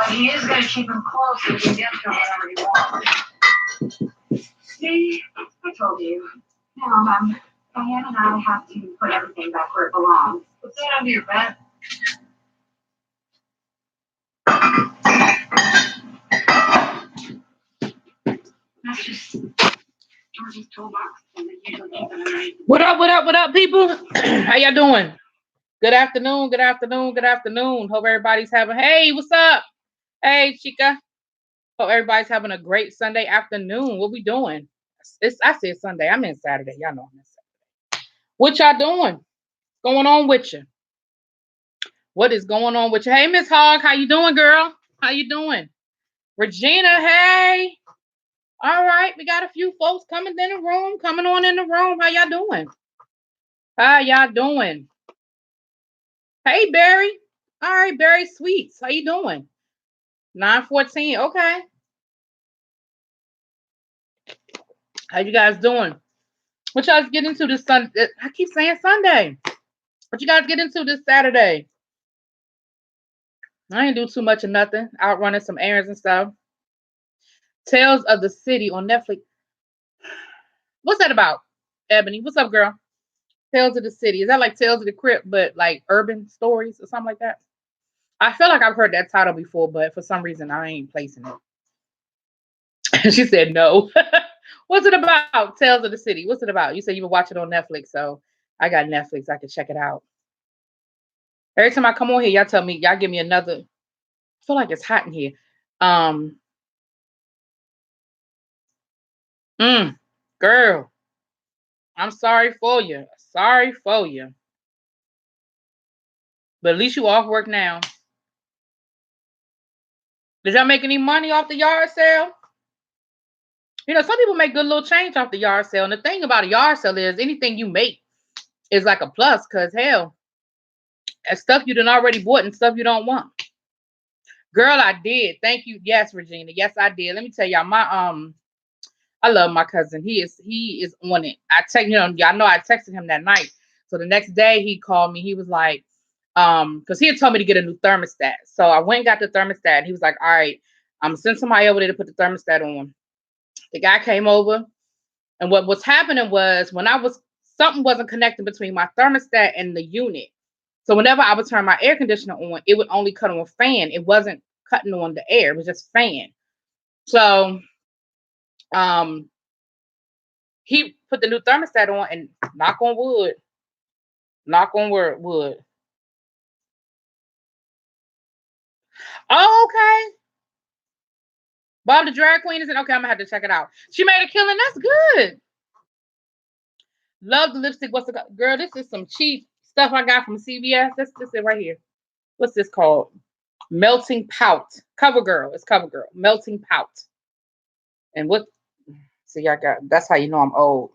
But he is going to keep him close so he can get to him whenever he wants. See, I told you. Now, Diane and I have to put everything back where it belongs. What's that under your bed? That's just George's toolbox. What up, what up, what up, people? How y'all doing? Good afternoon, good afternoon, good afternoon. Hope everybody's having, hey, what's up? Hey, Chica. Hope everybody's having a great Sunday afternoon. What we doing? I said Sunday. I meant Saturday. Y'all know I'm in Saturday. What y'all doing? Going on with you? What is going on with you? Hey, Miss Hogg, how you doing, girl? How you doing? Regina, hey. All right, we got a few folks coming on in the room. How y'all doing? How y'all doing? Hey, Barry. All right, Barry Sweets. How you doing? 914. Okay. How you guys doing? What y'all get into this Sunday? I keep saying Sunday. What you guys get into this Saturday? I ain't do too much of nothing. Out running some errands and stuff. Tales of the City on Netflix. What's that about, Ebony? What's up, girl? Tales of the City. Is that like Tales of the Crypt, but like urban stories or something like that? I feel like I've heard that title before, but for some reason I ain't placing it. She said no. What's it about? Tales of the City. What's it about? You said you would watch it on Netflix, so I got Netflix. I can check it out. Every time I come on here, y'all tell me, y'all give me another. I feel like it's hot in here. Girl, I'm sorry for you. Sorry for you. But at least you off work now. Did y'all make any money off the yard sale? You know, some people make good little change off the yard sale. And the thing about a yard sale is anything you make is like a plus, because hell, that's stuff you done already bought and stuff you don't want. Girl, I did. Thank you. Yes, Regina. Yes, I did. Let me tell y'all, I love my cousin. He is on it. Y'all know I texted him that night. So the next day he called me. He was like, because he had told me to get a new thermostat. So I went and got the thermostat. He was like, all right, I'm gonna send somebody over there to put the thermostat on. The guy came over, and what was happening was something wasn't connecting between my thermostat and the unit. So whenever I would turn my air conditioner on, it would only cut on a fan. It wasn't cutting on the air. It was just fan. So he put the new thermostat on, and knock on wood. Oh, okay. Bob the drag queen is in. Okay, I'm gonna have to check it out. She made a killing. That's good. Love the lipstick. What's the girl? This is some cheap stuff I got from CVS. This is right here. What's this called? Melting Pout. CoverGirl. It's CoverGirl. Melting Pout. And what? See, I got. That's how you know I'm old.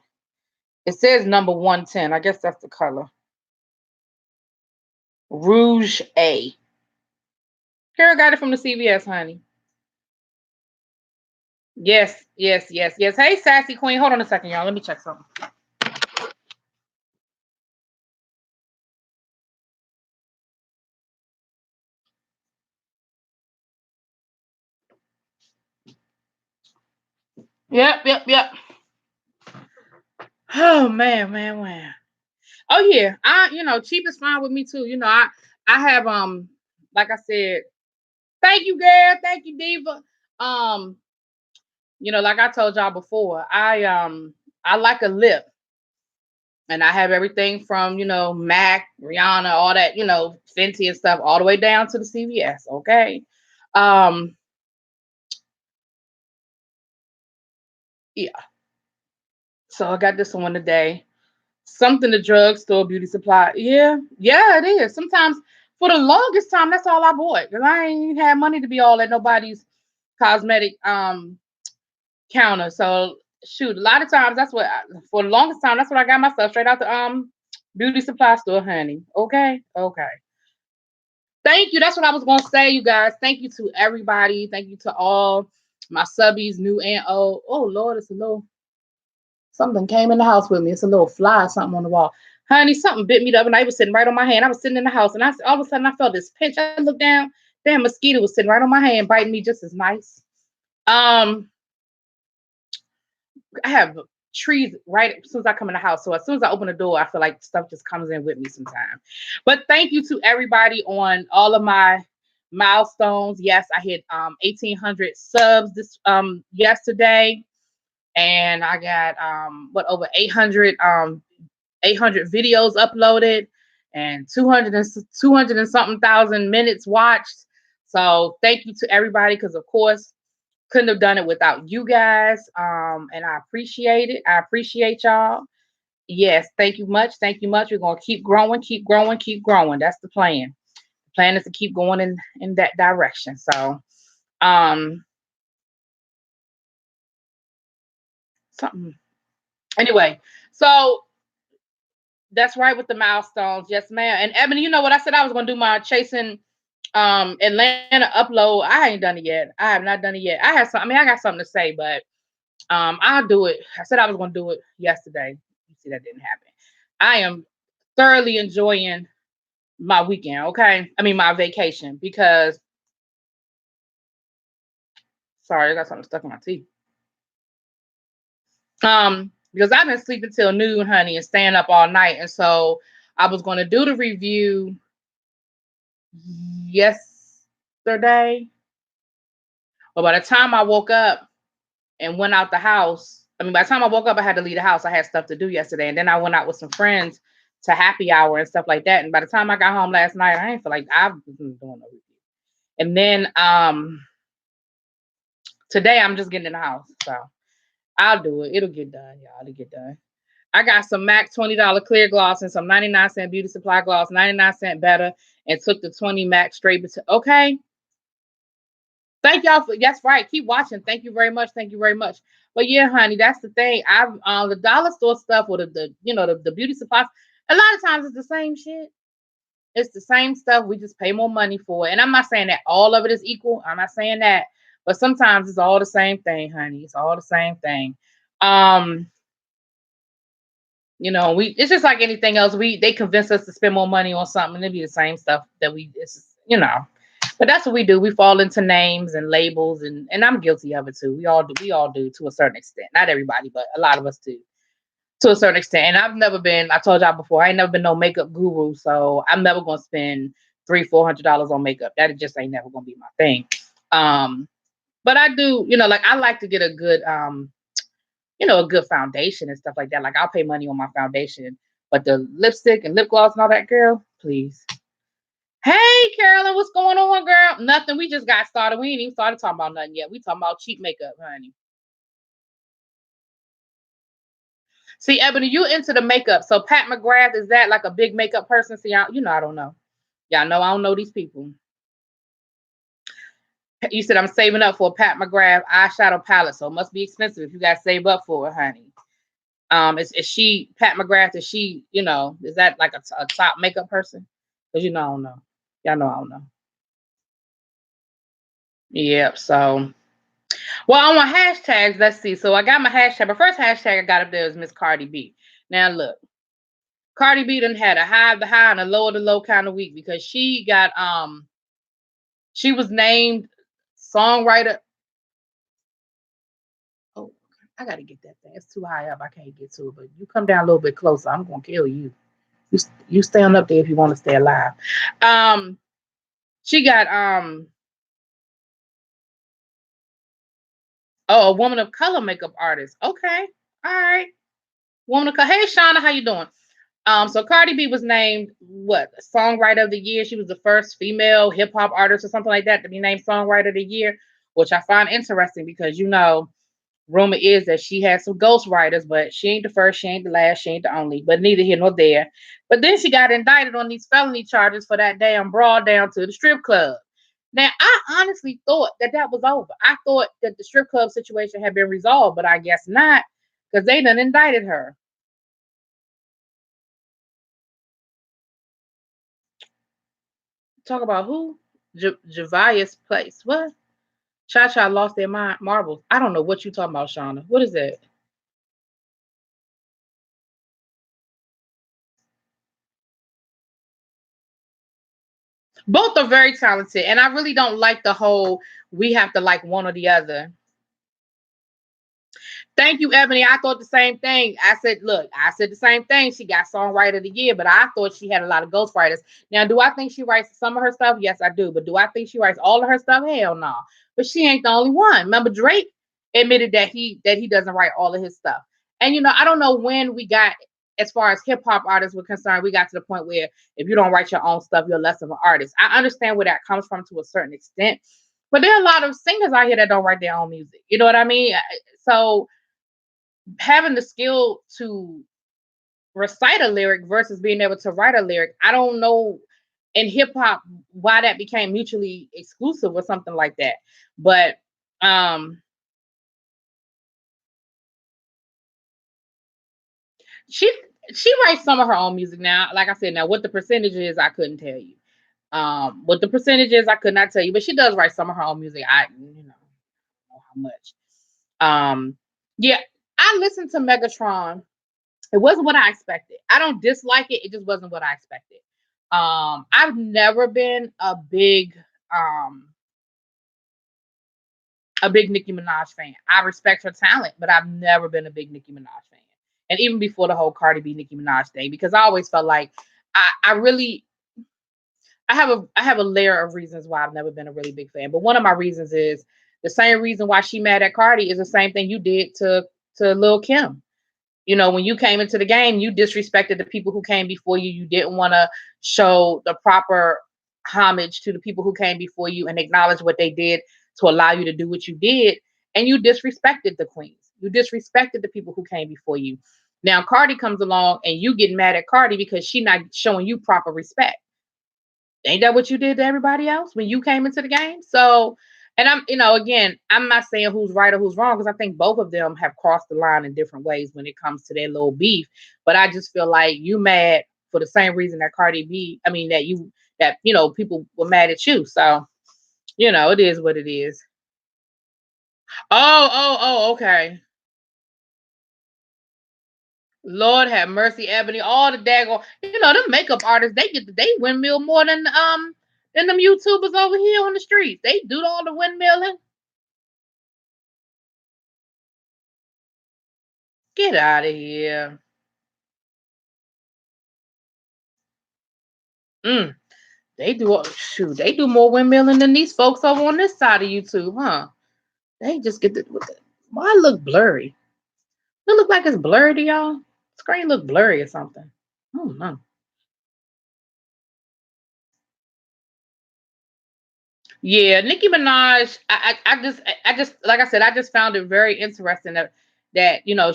It says number 110. I guess that's the color. Rouge A. Kara got it from the CVS, honey. Yes. Hey, Sassy Queen. Hold on a second, y'all. Let me check something. Yep. Oh, man. Oh, yeah. Cheap is fine with me, too. I have, like I said, thank you, girl. Thank you, Diva. Like I told y'all before, I like a lip. And I have everything from, MAC, Rihanna, all that, Fenty and stuff, all the way down to the CVS, okay? Yeah. So I got this one today. Something the drugstore, beauty supply. Yeah, it is. Sometimes, for the longest time, that's all I bought. Because I ain't had money to be all at nobody's cosmetic counter. So, shoot, a lot of times, for the longest time, that's what I got myself, straight out the beauty supply store, honey. Okay. Thank you. That's what I was going to say, you guys. Thank you to everybody. Thank you to all my subbies, new and old. Oh, Lord, it's a little... Something came in the house with me. It's a little fly, something on the wall. Honey, something bit me up, and I was sitting right on my hand. I was sitting in the house, and all of a sudden, I felt this pinch. I looked down. Damn mosquito was sitting right on my hand, biting me just as nice. Um, I have trees right as soon as I come in the house. So as soon as I open the door, I feel like stuff just comes in with me sometimes. But thank you to everybody on all of my milestones. Yes, I hit 1,800 subs this yesterday, and I got over 800 videos uploaded and 200 and something thousand minutes watched. So thank you to everybody, because of course couldn't have done it without you guys. And I appreciate it. I appreciate y'all. Yes, thank you much. Thank you much. We're gonna keep growing, keep growing, keep growing. That's the plan. The plan is to keep going in that direction. So um something anyway, so that's right with the milestones. Yes, ma'am. And Ebony, you know what I said I was gonna do my chasing Atlanta upload. I ain't done it yet. I have not done it yet. I got something to say, but I'll do it. I said I was gonna do it yesterday. You see, that didn't happen. I am thoroughly enjoying my weekend, okay? I mean my vacation, because sorry, I got something stuck in my teeth. Because I've been sleeping till noon, honey, and staying up all night. And so I was gonna do the review yesterday. But by the time I woke up and went out the house, by the time I woke up, I had to leave the house. I had stuff to do yesterday. And then I went out with some friends to happy hour and stuff like that. And by the time I got home last night, I didn't feel like I was doing no review. And then today I'm just getting in the house. So I'll do it. It'll get done, y'all. It'll get done. I got some MAC $20 clear gloss and some 99-cent beauty supply gloss, 99-cent better, and took the 20 MAC straight. Okay. Thank y'all for, that's right. Keep watching. Thank you very much. Thank you very much. But yeah, honey, that's the thing. I've the dollar store stuff or the beauty supplies, a lot of times it's the same shit. It's the same stuff. We just pay more money for it. And I'm not saying that all of it is equal. I'm not saying that. But sometimes it's all the same thing, honey. It's all the same thing. It's just like anything else. They convince us to spend more money on something, and it'd be the same stuff that but that's what we do. We fall into names and labels, and I'm guilty of it too. We all do to a certain extent. Not everybody, but a lot of us do to a certain extent. And I told y'all before, I ain't never been no makeup guru, so I'm never gonna spend $300-400 on makeup. That just ain't never gonna be my thing. But I do, like I like to get a good a good foundation and stuff like that. Like I'll pay money on my foundation, but the lipstick and lip gloss and all that, girl, please. Hey, Carolyn, what's going on, girl? Nothing. We just got started. We ain't even started talking about nothing yet. We talking about cheap makeup, honey. See, Ebony, you into the makeup. So Pat McGrath, is that like a big makeup person? See, I don't know. Y'all know I don't know these people. You said I'm saving up for a Pat McGrath eyeshadow palette, so it must be expensive if you guys save up for it, honey. Is she Pat McGrath? Is she, is that like a top makeup person? Because I don't know. Y'all know I don't know. Yep. So, well, on my hashtags, let's see. So I got my hashtag. The first hashtag I got up there is Miss Cardi B. Now look, Cardi B done had a high of the high and a low of the low kind of week, because she got she was named songwriter. Oh, I gotta get that thing. It's too high up. I can't get to it. But you come down a little bit closer, I'm gonna kill you. You stand up there if you want to stay alive. She got a woman of color makeup artist. Okay, all right. Woman of color. Hey, Shauna, how you doing? So Cardi B was named songwriter of the year. She was the first female hip hop artist or something like that to be named songwriter of the year, which I find interesting because rumor is that she had some ghostwriters, but she ain't the first, she ain't the last, she ain't the only, but neither here nor there. But then she got indicted on these felony charges for that damn brawl down to the strip club. Now, I honestly thought that was over. I thought that the strip club situation had been resolved, but I guess not, because they done indicted her. Talk about who? Javia's place. What? Cha lost their marbles. I don't know what you talking about, Shauna. What is that? Both are very talented, and I really don't like the whole we have to like one or the other. Thank you, Ebony. I thought the same thing. I said, look, I said the same thing. She got songwriter of the year, but I thought she had a lot of ghostwriters. Now, do I think she writes some of her stuff? Yes, I do. But do I think she writes all of her stuff? Hell no. But she ain't the only one. Remember, Drake admitted that he doesn't write all of his stuff. And I don't know when we got, as far as hip hop artists were concerned, we got to the point where if you don't write your own stuff, you're less of an artist. I understand where that comes from to a certain extent, but there are a lot of singers out here that don't write their own music. You know what I mean? So having the skill to recite a lyric versus being able to write a lyric, I don't know in hip hop why that became mutually exclusive or something like that. But um she she writes some of her own music now. Like I said, now what the percentage is, I couldn't tell you. What the percentage is, I could not tell you, but she does write some of her own music. I don't know how much. Yeah, I listened to Megatron. It wasn't what I expected. I don't dislike it. It just wasn't what I expected. I've never been um a big Nicki Minaj fan. I respect her talent, but I've never been a big Nicki Minaj fan. And even before the whole Cardi B Nicki Minaj thing, because I always felt like I really I have a layer of reasons why I've never been a really big fan. But one of my reasons is the same reason why she mad at Cardi is the same thing you did to Lil Kim. When you came into the game, you disrespected the people who came before you. You didn't want to show the proper homage to the people who came before you and acknowledge what they did to allow you to do what you did. And you disrespected the queens. You disrespected the people who came before you. Now Cardi comes along and you get mad at Cardi because she not showing you proper respect. Ain't that what you did to everybody else when you came into the game? So, and again, I'm not saying who's right or who's wrong because I think both of them have crossed the line in different ways when it comes to their little beef. But I just feel like you mad for the same reason that Cardi B, I mean, that people were mad at you. So, it is what it is. Okay. Lord have mercy, Ebony. All the daggone, them makeup artists, they windmill more than them YouTubers over here on the streets. They do all the windmilling. Get out of here. Mm, they do more windmilling than these folks over on this side of YouTube, huh? They just get why it look blurry? It look like it's blurry to y'all. Screen look blurry or something. I don't know. Yeah, Nicki Minaj. I just like I said, I just found it very interesting that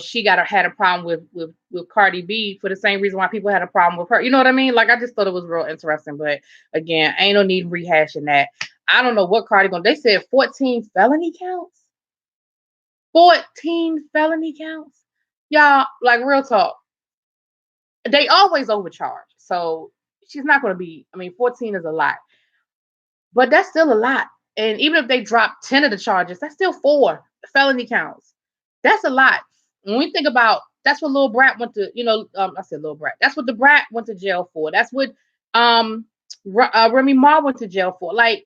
she had a problem with Cardi B for the same reason why people had a problem with her. You know what I mean? Like I just thought it was real interesting. But again, ain't no need rehashing that. I don't know what Cardi gonna. They said 14 felony counts. 14 felony counts. Y'all, like real talk. They always overcharge. So she's not gonna be. I mean, 14 is a lot. But that's still a lot. And even if they drop 10 of the charges, that's still 4 felony counts. That's a lot. When we think about that's what Lil Brat went to, I said Lil Brat. That's what the Brat went to jail for. That's what um Remy Ma went to jail for. Like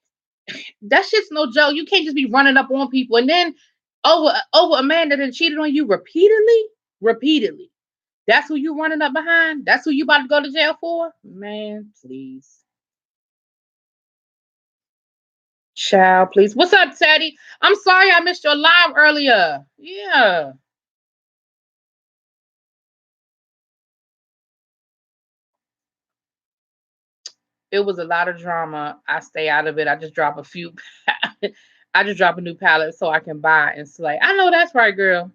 that shit's no joke. You can't just be running up on people and then over a man that had cheated on you repeatedly. Repeatedly. That's who you running up behind. That's who you about to go to jail for. Man, please. Child, please. What's up, Teddy? I'm sorry I missed your live earlier. Yeah. It was a lot of drama. I stay out of it. I just drop a few. I just drop a new palette so I can buy and slay. I know that's right, girl.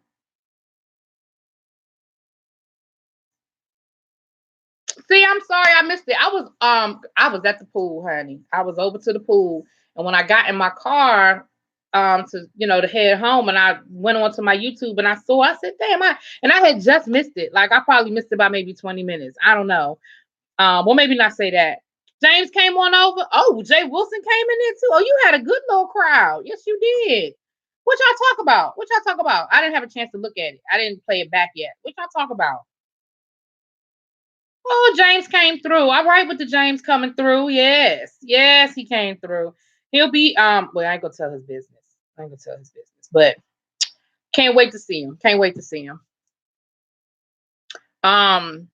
See, I'm sorry I missed it. I was at the pool, honey. I was over to the pool, and when I got in my car, to head home, and I went onto my YouTube and I said, damn, I had just missed it. Like I probably missed it by maybe 20 minutes. I don't know. Well, maybe not say that. James came on over. Oh, Jay Wilson came in there too. Oh, you had a good little crowd. Yes, you did. What y'all talk about? What y'all talk about? I didn't have a chance to look at it. I didn't play it back yet. What y'all talk about? Oh, James came through. All right with the James coming through. Yes. Yes, he came through. He'll be well, I ain't gonna tell his business. I ain't gonna tell his business, but can't wait to see him. Can't wait to see him. Um,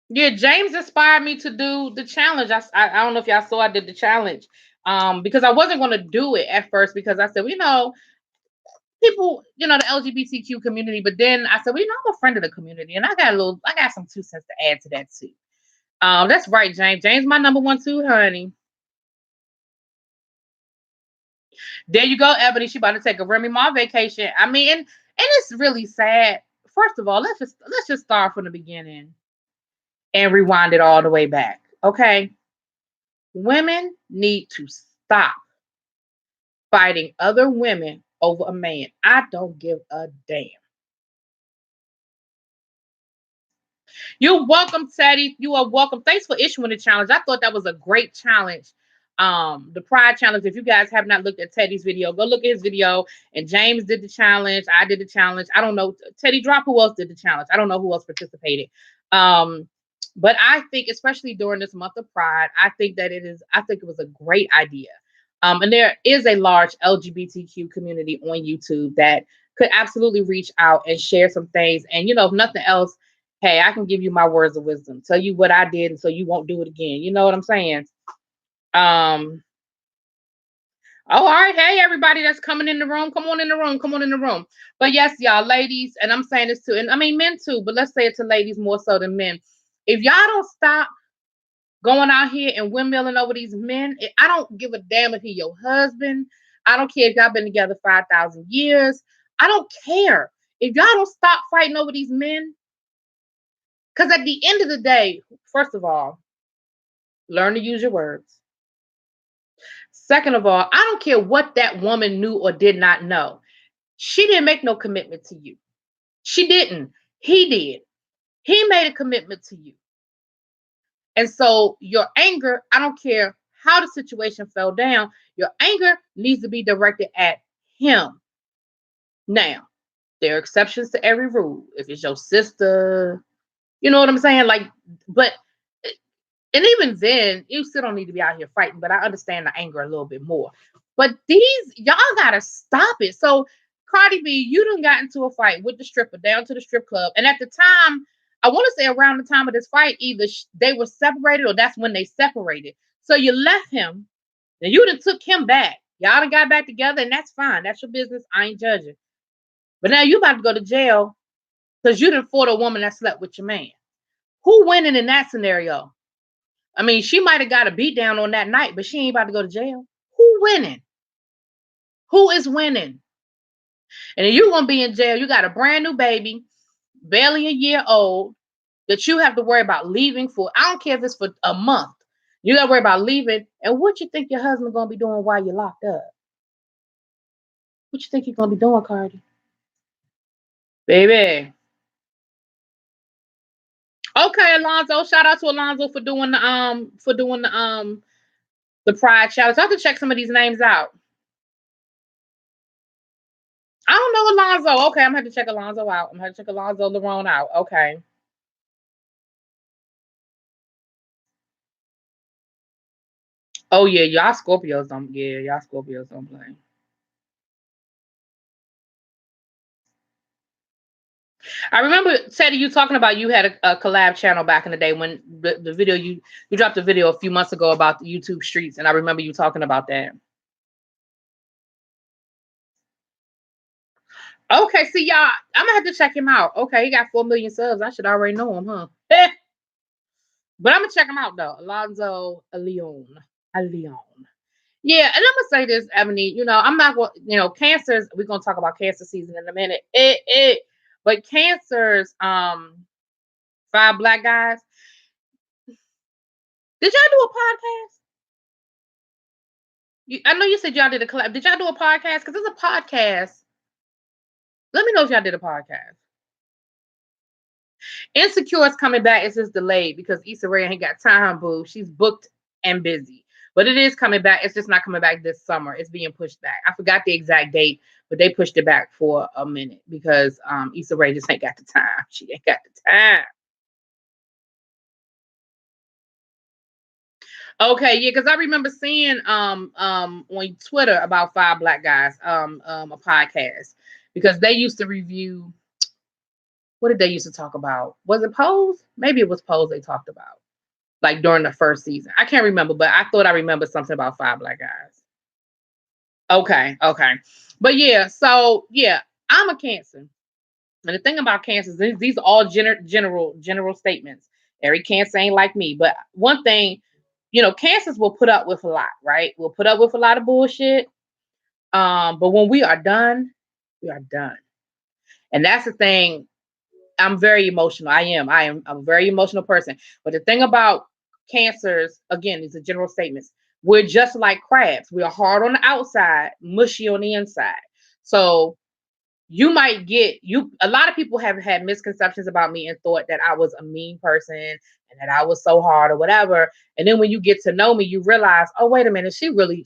yeah, James inspired me to do the challenge. I don't know if y'all saw I did the challenge. Because I wasn't gonna do it at first because I said, people, the LGBTQ community, but then I said, I'm a friend of the community, and I got some 2 cents to add to that too. That's right, James. James, my number one too, honey. There you go, Ebony. She about to take a Remy Ma vacation. I mean, and it's really sad. First of all, let's just start from the beginning and rewind it all the way back. Okay. Women need to stop fighting other women over a man. I don't give a damn. You're welcome, Teddy. You are welcome. Thanks for issuing the challenge. I thought that was a great challenge. The Pride Challenge. If you guys have not looked at Teddy's video, go look at his video. And James did the challenge. I did the challenge. I don't know. Teddy Drop, who else did the challenge? I don't know who else participated. But I think, especially during this month of Pride, I think it was a great idea. And there is a large LGBTQ community on YouTube that could absolutely reach out and share some things. And, if nothing else, hey, I can give you my words of wisdom, tell you what I did, and so you won't do it again. You know what I'm saying? Oh, all right. Hey, everybody that's coming in the room, come on in the room. Come on in the room. But yes, y'all, ladies, and I'm saying this too, and I mean men too, but let's say it to ladies more so than men. If y'all don't stop going out here and windmilling over these men, I don't give a damn if he's your husband. I don't care if y'all been together 5,000 years. I don't care. If y'all don't stop fighting over these men, because at the end of the day, first of all, learn to use your words. Second of all, I don't care what that woman knew or did not know. She didn't make no commitment to you. She didn't. He did. He made a commitment to you. And so your anger, I don't care how the situation fell down, your anger needs to be directed at him. Now, there are exceptions to every rule. If it's your sister, you know what I'm saying? And even then, you still don't need to be out here fighting, but I understand the anger a little bit more. But y'all gotta stop it. So Cardi B, you done got into a fight with the stripper down to the strip club. And at the time, I want to say around the time of this fight, either they were separated or that's when they separated. So you left him, and you done took him back. Y'all done got back together, and that's fine. That's your business. I ain't judging. But now you about to go to jail because you done fought a woman that slept with your man. Who winning in that scenario? I mean, she might have got a beat down on that night, but she ain't about to go to jail. Who winning? Who is winning? And if you're going to be in jail, you got a brand new baby, barely a year old, that you have to worry about leaving for. I don't care if it's for a month. You got to worry about leaving. And what you think your husband going to be doing while you're locked up? What you think he's going to be doing, Cardi? Baby. Okay, Alonzo. Shout out to Alonzo for doing the Pride Challenge. I have to check some of these names out. I don't know Alonzo. Okay, I'm gonna have to check Alonzo out. I'm gonna have to check Alonzo Larone out. Okay. Oh yeah, y'all Scorpios don't play. I remember Teddy, you talking about you had a collab channel back in the day when the video you dropped a video a few months ago about the YouTube streets, and I remember you talking about that. Okay, see y'all, I'm gonna have to check him out. Okay, he got 4 million subs. I should already know him, huh? But I'm gonna check him out though. Alonzo Leon. Yeah, and I'm gonna say this, Ebony. I'm not going. Cancers. We're gonna talk about cancer season in a minute. But cancers. 5 black guys. Did y'all do a podcast? I know you said y'all did a collab. Did y'all do a podcast? Because it's a podcast. Let me know if y'all did a podcast. Insecure is coming back. It's just delayed because Issa Rae ain't got time, boo. She's booked and busy. But it is coming back. It's just not coming back this summer. It's being pushed back. I forgot the exact date, but they pushed it back for a minute because Issa Rae just ain't got the time. She ain't got the time. Okay, yeah, because I remember seeing on Twitter about Five Black Guys a podcast because they used to review. What did they used to talk about? Was it Pose? Maybe it was Pose they talked about like during the first season. I can't remember, but I thought I remember something about Five Black Guys. Okay, okay, but yeah, so yeah, I'm a Cancer. And the thing about cancers, these are all general statements. Every cancer ain't like me. But one thing, cancers will put up with a lot, right? We'll put up with a lot of bullshit. But when we are done, we are done. And that's the thing. I'm very emotional. I'm a very emotional person. But the thing about cancers, again, these are general statements. We're just like crabs. We are hard on the outside, mushy on the inside. So you might get a lot of people have had misconceptions about me and thought that I was a mean person and that I was so hard or whatever. And then when you get to know me, you realize, oh, wait a minute, she really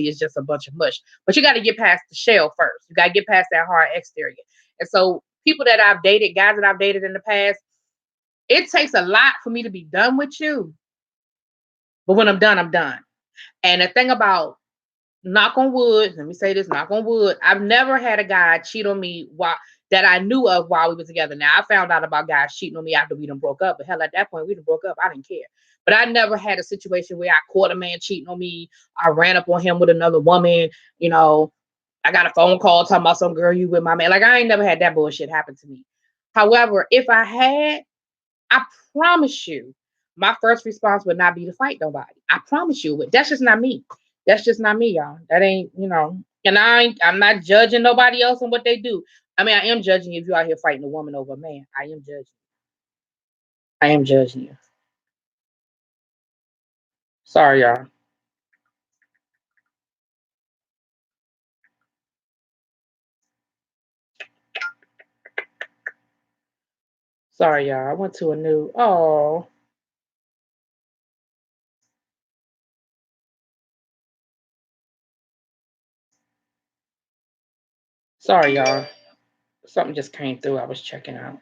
is just a bunch of mush. But you got to get past the shell first. You got to get past that hard exterior. And so people that I've dated, guys that I've dated in the past, it takes a lot for me to be done with you. But when I'm done, I'm done. And the thing about, knock on wood, let me say this, knock on wood, I've never had a guy cheat on me that I knew of while we were together. Now, I found out about guys cheating on me after we done broke up, but hell, at that point, we done broke up. I didn't care. But I never had a situation where I caught a man cheating on me. I ran up on him with another woman. I got a phone call talking about some girl you with my man. Like, I ain't never had that bullshit happen to me. However, if I had, I promise you, my first response would not be to fight nobody. I promise you. That's just not me. That's just not me, y'all. That ain't, and I'm not judging nobody else on what they do. I mean, I am judging you if you're out here fighting a woman over a man. I am judging. I am judging you. Sorry, y'all. Sorry, y'all. I went to a new. Oh. Sorry, y'all. Something just came through. I was checking out.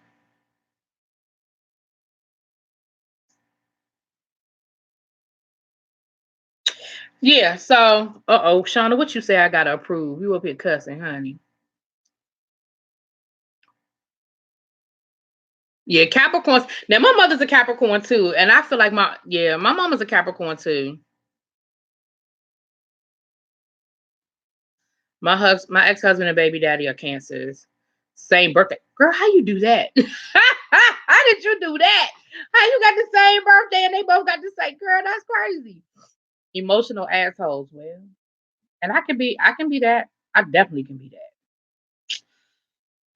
Yeah, so, Shauna, what you say I gotta approve? You up here cussing, honey. Yeah, Capricorns. Now, my mother's a Capricorn too, and I feel like my mama's a Capricorn too. My ex-husband and baby daddy are Cancers. Same birthday. Girl, how you do that? How did you do that? How you got the same birthday and they both got the same? Girl, that's crazy. Emotional assholes, well. And I can be that. I definitely can be that.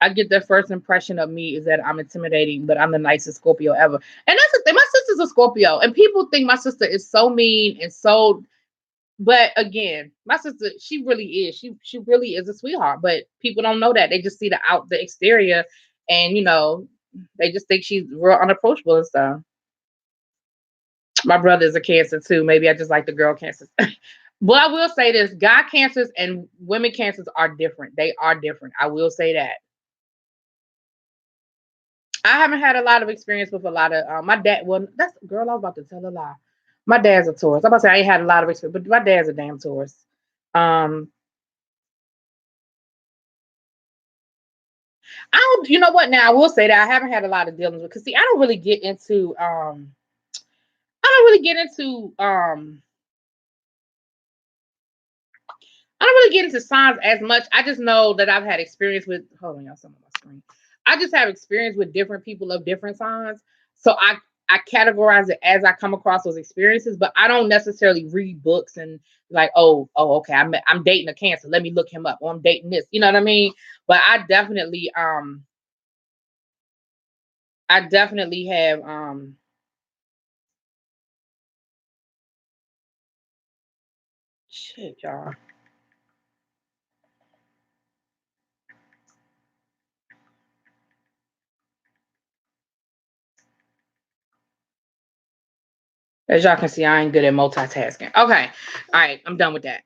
I get the first impression of me is that I'm intimidating, but I'm the nicest Scorpio ever. And that's the thing. My sister's a Scorpio, and people think my sister is so mean and so. But again, my sister, she really is. She really is a sweetheart. But people don't know that. They just see the exterior, and they just think she's real unapproachable and stuff. My brother is a Cancer too. Maybe I just like the girl Cancers. But I will say this: guy Cancers and women Cancers are different. They are different. I will say that. I haven't had a lot of experience with a lot of my dad. Well, that's girl. I was about to tell a lie. My dad's a Taurus. I'm about to say I ain't had a lot of experience, but my dad's a damn Taurus. Um, I don't. You know what? Now I will say that I haven't had a lot of dealings with. Cause see, I don't really get into. I don't really get into. I don't really get into signs as much. I just know that I've had experience with. Hold on, y'all. Some on my screen. I just have experience with different people of different signs. So I categorize it as I come across those experiences, but I don't necessarily read books and like, okay, I'm dating a Cancer. Let me look him up. Or I'm dating this. You know what I mean? But I definitely have shit, y'all. As y'all can see, I ain't good at multitasking. Okay. All right, I'm done with that.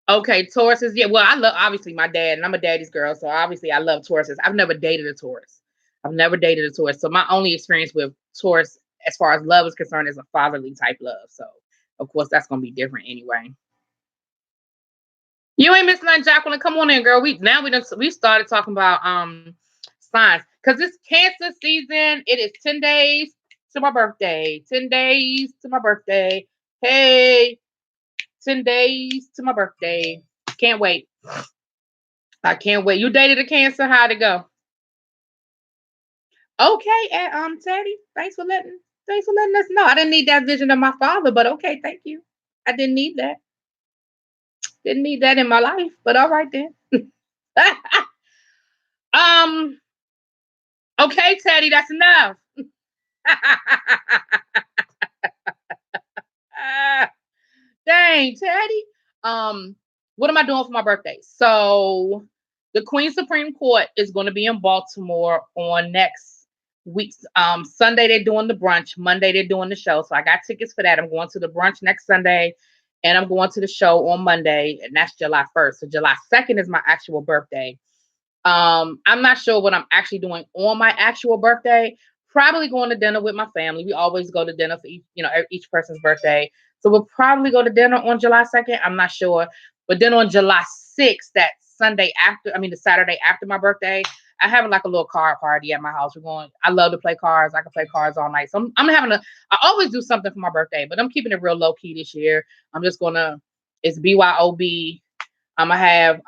Okay, Tauruses. Yeah, well, I love obviously my dad, and I'm a daddy's girl, so obviously I love Tauruses. I've never dated a Taurus. I've never dated a Taurus. So my only experience with Taurus as far as love is concerned, is a fatherly type love. So of course that's gonna be different anyway. You ain't missing nothing, Jacqueline. Come on in, girl. We started talking about signs because it's Cancer season. It is 10 days to my birthday. 10 days to my birthday. Hey, 10 days to my birthday. Can't wait. I can't wait. You dated a Cancer? How'd it go? Okay, and Teddy, thanks for letting us know. I didn't need that vision of my father, but okay, thank you. I didn't need that. Didn't need that in my life, but all right then. um, okay, Teddy, that's enough. Dang, Teddy. Um, what am I doing for my birthday? So the Queen Supreme Court is going to be in Baltimore on next week's Sunday. They're doing the brunch. Monday they're doing the show. So I got tickets for that. I'm going to the brunch next Sunday, and I'm going to the show on Monday, and that's July 1st. So July 2nd is my actual birthday. I'm not sure what I'm actually doing on my actual birthday. Probably going to dinner with my family. We always go to dinner for each person's birthday. So we'll probably go to dinner on July 2nd. I'm not sure. But then on July 6th, that the Saturday after my birthday, I have like a little card party at my house. I love to play cards. I can play cards all night. So I always do something for my birthday, but I'm keeping it real low key this year. It's BYOB. I'm going to have,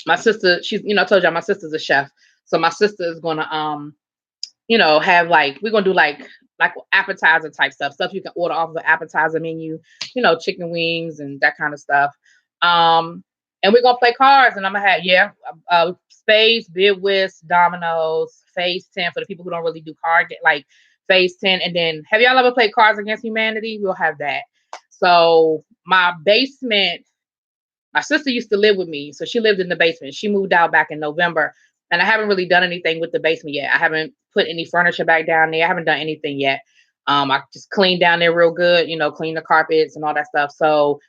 my sister, I told y'all my sister's a chef. So my sister is gonna have we're gonna do like appetizer type stuff you can order off the appetizer menu, chicken wings and that kind of stuff. And we're gonna play cards, and I'm gonna have spades, bid whist, dominoes, phase 10 for the people who don't really do phase 10. And then have y'all ever played Cards Against Humanity? We'll have that. So my sister used to live with me, so she lived in the basement. She moved out back in November, and I haven't really done anything with the basement yet. I haven't put any furniture back down there. I haven't done anything yet. I just cleaned down there real good, clean the carpets and all that stuff. So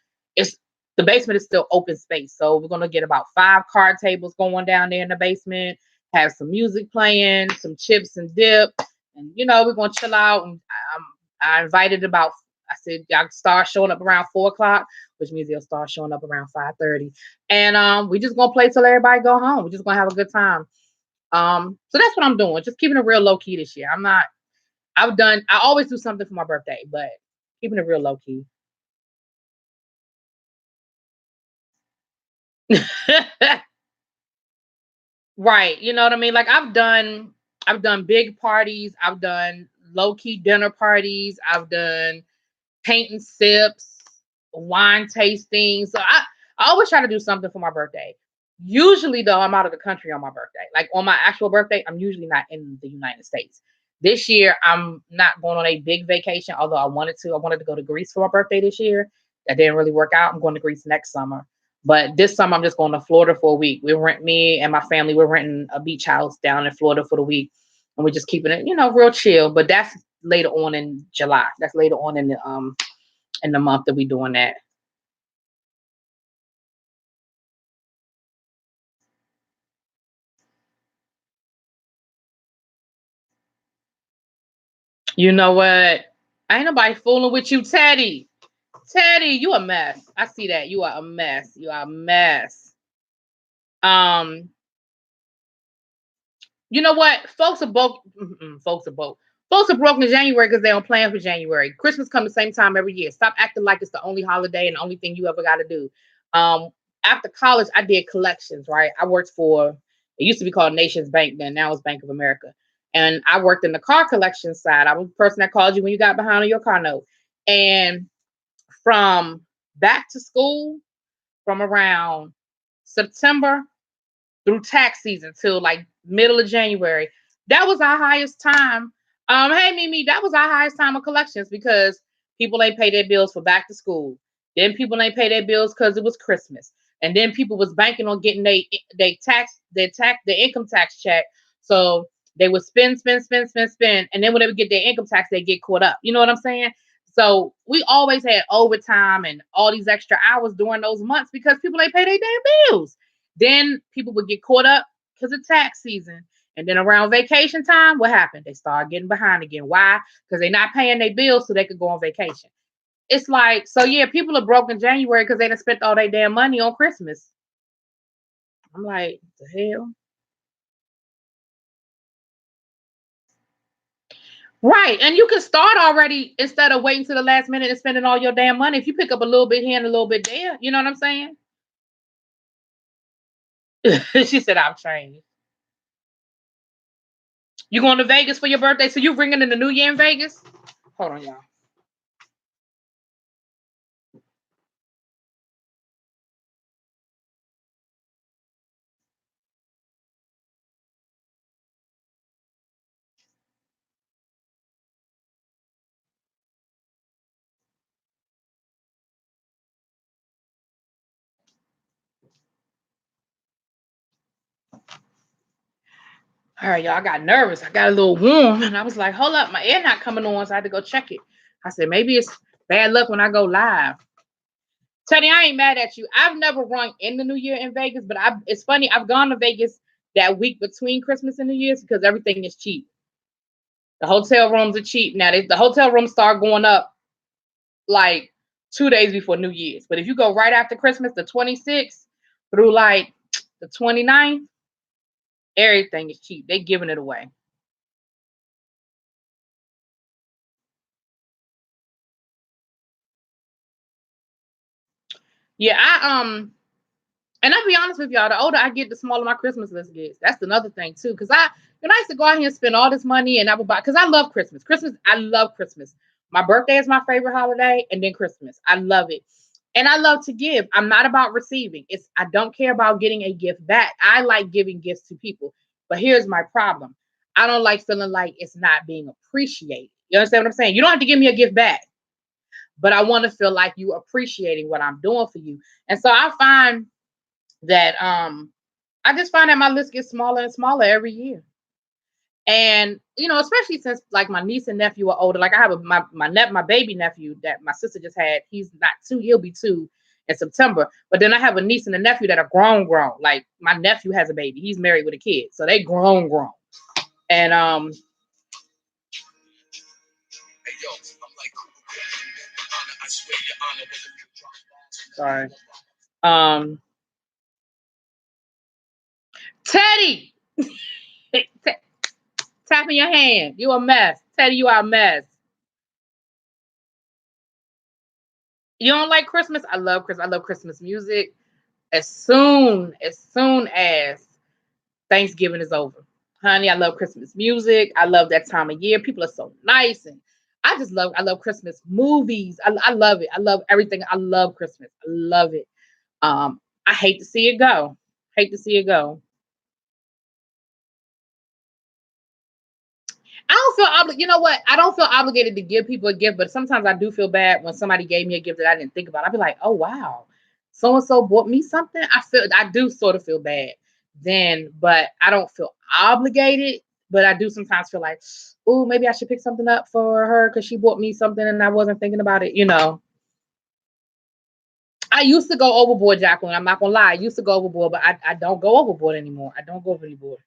the basement is still open space. So we're gonna get about 5 card tables going down there in the basement, have some music playing, some chips and dip, and we're gonna chill out. And I invited I said y'all start showing up around 4 o'clock, which means they'll start showing up around 5:30. And we just gonna play till everybody go home. We're just gonna have a good time. So that's what I'm doing. Just keeping it real low key this year. I always do something for my birthday, but keeping it real low key. Right. You know what I mean? Like I've done big parties, I've done low key dinner parties, I've done paint and sips, wine tasting. So I always try to do something for my birthday. Usually though, I'm out of the country on my birthday. Like on my actual birthday, I'm usually not in the United States. This year, I'm not going on a big vacation, although I wanted to. I wanted to go to Greece for my birthday this year. That didn't really work out. I'm going to Greece next summer. But this summer, I'm just going to Florida for a week. Me and my family, we're renting a beach house down in Florida for the week. And we're just keeping it, real chill. But that's later on in July. That's later on in the month that we're doing that. You know what? Ain't nobody fooling with you, Teddy. Teddy, you a mess. I see that. You are a mess. You are a mess. You know what? Folks are broke. Folks are broke. Folks are broke in January because they don't plan for January. Christmas comes the same time every year. Stop acting like it's the only holiday and the only thing you ever got to do. After college, I did collections, right? I worked for, it used to be called Nations Bank then, now it's Bank of America. And I worked in the car collection side. I was the person that called you when you got behind on your car note. And from back to school, from around September through tax season till like middle of January, that was our highest time. Hey Mimi, that was our highest time of collections because people ain't pay their bills for back to school. Then people ain't pay their bills because it was Christmas. And then people was banking on getting their income tax check. So they would spend. And then when they would get their income tax, they get caught up. You know what I'm saying? So we always had overtime and all these extra hours during those months because people ain't pay their damn bills. Then people would get caught up because of tax season. And then around vacation time, what happened? They start getting behind again. Why? Because they're not paying their bills so they could go on vacation. It's like, so yeah, people are broke in January because they done spent all their damn money on Christmas. I'm like, the hell? Right. And you can start already instead of waiting to the last minute and spending all your damn money. If you pick up a little bit here and a little bit there, you know what I'm saying? She said, I've changed. You going to Vegas for your birthday? So you ringing in the new year in Vegas? Hold on, y'all. All right, y'all. I got nervous. I got a little warm, and I was like, "Hold up, my air not coming on," so I had to go check it. I said, "Maybe it's bad luck when I go live." Teddy, I ain't mad at you. I've never run in the New Year in Vegas, but it's funny. I've gone to Vegas that week between Christmas and New Year's because everything is cheap. The hotel rooms are cheap now. The hotel rooms start going up like 2 days before New Year's. But if you go right after Christmas, the 26th through like the 29th, everything is cheap. They giving it away. Yeah, and I'll be honest with y'all, the older I get, the smaller my Christmas list gets. That's another thing too. Cause I used to go out here and spend all this money and I would buy because I love Christmas. I love Christmas. My birthday is my favorite holiday, and then Christmas. I love it. And I love to give. I'm not about receiving. I don't care about getting a gift back. I like giving gifts to people. But here's my problem. I don't like feeling like it's not being appreciated. You understand what I'm saying? You don't have to give me a gift back, but I want to feel like you appreciating what I'm doing for you. And so I find that I just find that my list gets smaller and smaller every year. And especially since like my niece and nephew are older. Like I have my baby nephew that my sister just had. He's not 2, he'll be 2 in September. But then I have a niece and a nephew that are grown. Like my nephew has a baby. He's married with a kid. So they grown. And sorry. Teddy, tapping your hand. You a mess. Teddy, you are a mess. You don't like Christmas? I love Christmas. I love Christmas music. As soon as Thanksgiving is over, honey, I love Christmas music. I love that time of year. People are so nice, and I love Christmas movies. I love it. I love everything. I love Christmas. I love it. I hate to see it go. Hate to see it go. I don't feel obligated. You know what? I don't feel obligated to give people a gift, but sometimes I do feel bad when somebody gave me a gift that I didn't think about. I'd be like, oh wow, so and so bought me something. I do sort of feel bad then, but I don't feel obligated. But I do sometimes feel like, oh, maybe I should pick something up for her because she bought me something and I wasn't thinking about it. I used to go overboard, Jacqueline. I'm not gonna lie. I used to go overboard, but I don't go overboard anymore. I don't go overboard.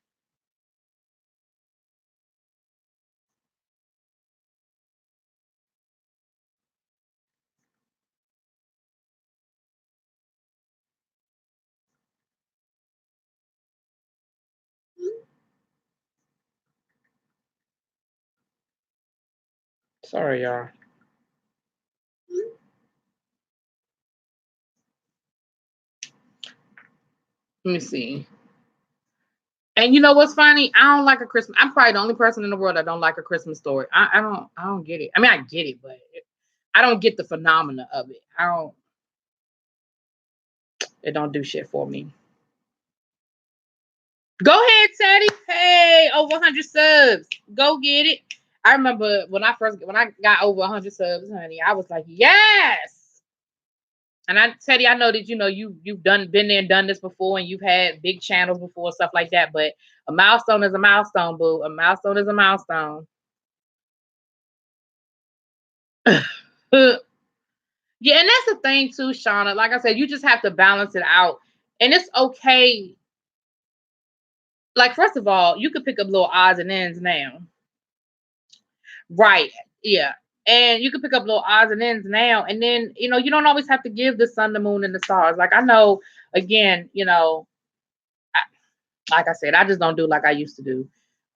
Sorry, y'all. Let me see. And you know what's funny? I don't like a Christmas. I'm probably the only person in the world that don't like a Christmas story. I don't get it. I mean, I get it, but I don't get the phenomena of it. I don't. It don't do shit for me. Go ahead, Teddy. Hey, over 100 subs. Go get it. I remember when I got over 100 subs, honey. I was like, yes. And Teddy, I know that you've been there and done this before, and you've had big channels before, stuff like that. But a milestone is a milestone, boo. A milestone is a milestone. Yeah, and that's the thing too, Shauna. Like I said, you just have to balance it out. And it's okay. like, first of all, you could pick up little odds and ends now. Right. Yeah. And you can pick up little odds and ends now. And then, you don't always have to give the sun, the moon, and the stars. Like, I know, again, I, like I said, I just don't do like I used to do.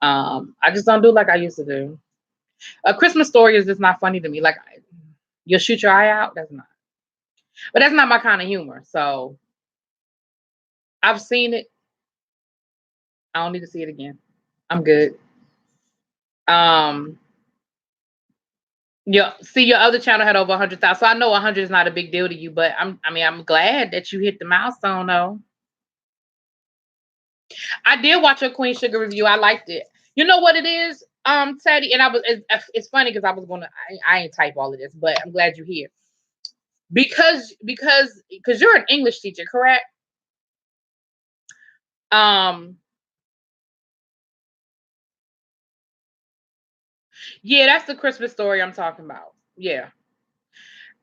I just don't do like I used to do. A Christmas Story is just not funny to me. Like, you'll shoot your eye out. That's not. But that's not my kind of humor. So I've seen it. I don't need to see it again. I'm good. Um, Yeah, see, your other channel had over 100,000. So I know 100 is not a big deal to you, but I'm glad that you hit the milestone though. I did watch your Queen Sugar review. I liked it. You know what it is, Teddy, and it's funny because I ain't type all of this, but I'm glad you're here. Because you're an English teacher, correct? Yeah, that's the Christmas Story I'm talking about. Yeah.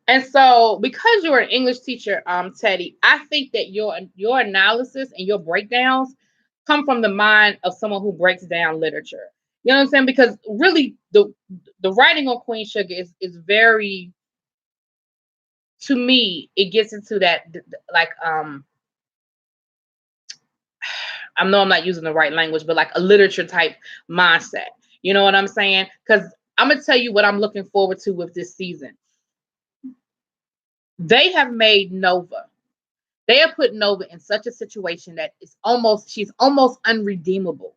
And so, because you're an English teacher, Teddy, I think that your analysis and your breakdowns come from the mind of someone who breaks down literature. You know what I'm saying? Because really, the writing on Queen Sugar is very, to me, it gets into that like I know I'm not using the right language, but like a literature type mindset. You know what I'm saying? Because I'm gonna tell you what I'm looking forward to with this season. They have made Nova. They have put Nova in such a situation that she's almost unredeemable.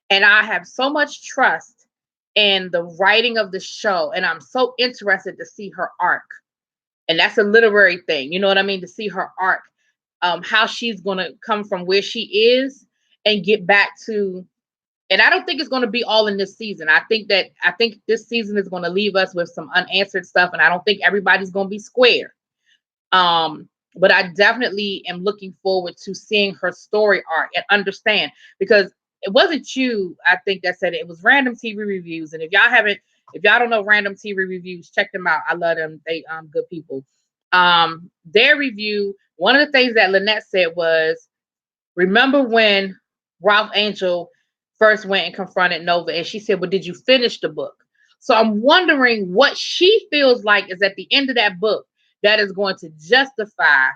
And I have so much trust in the writing of the show, and I'm so interested to see her arc. And that's a literary thing, you know what I mean? To see her arc, how she's gonna come from where she is and get back to. And I don't think it's gonna be all in this season. I think this season is gonna leave us with some unanswered stuff, and I don't think everybody's gonna be square. But I definitely am looking forward to seeing her story arc and understand, because it wasn't you, I think, that said it. It was Random TV Reviews. And if y'all don't know Random TV Reviews, check them out. I love them. They good people. Their review, one of the things that Lynette said was, remember when Ralph Angel first went and confronted Nova, and she said, well, did you finish the book? So I'm wondering what she feels like is at the end of that book that is going to justify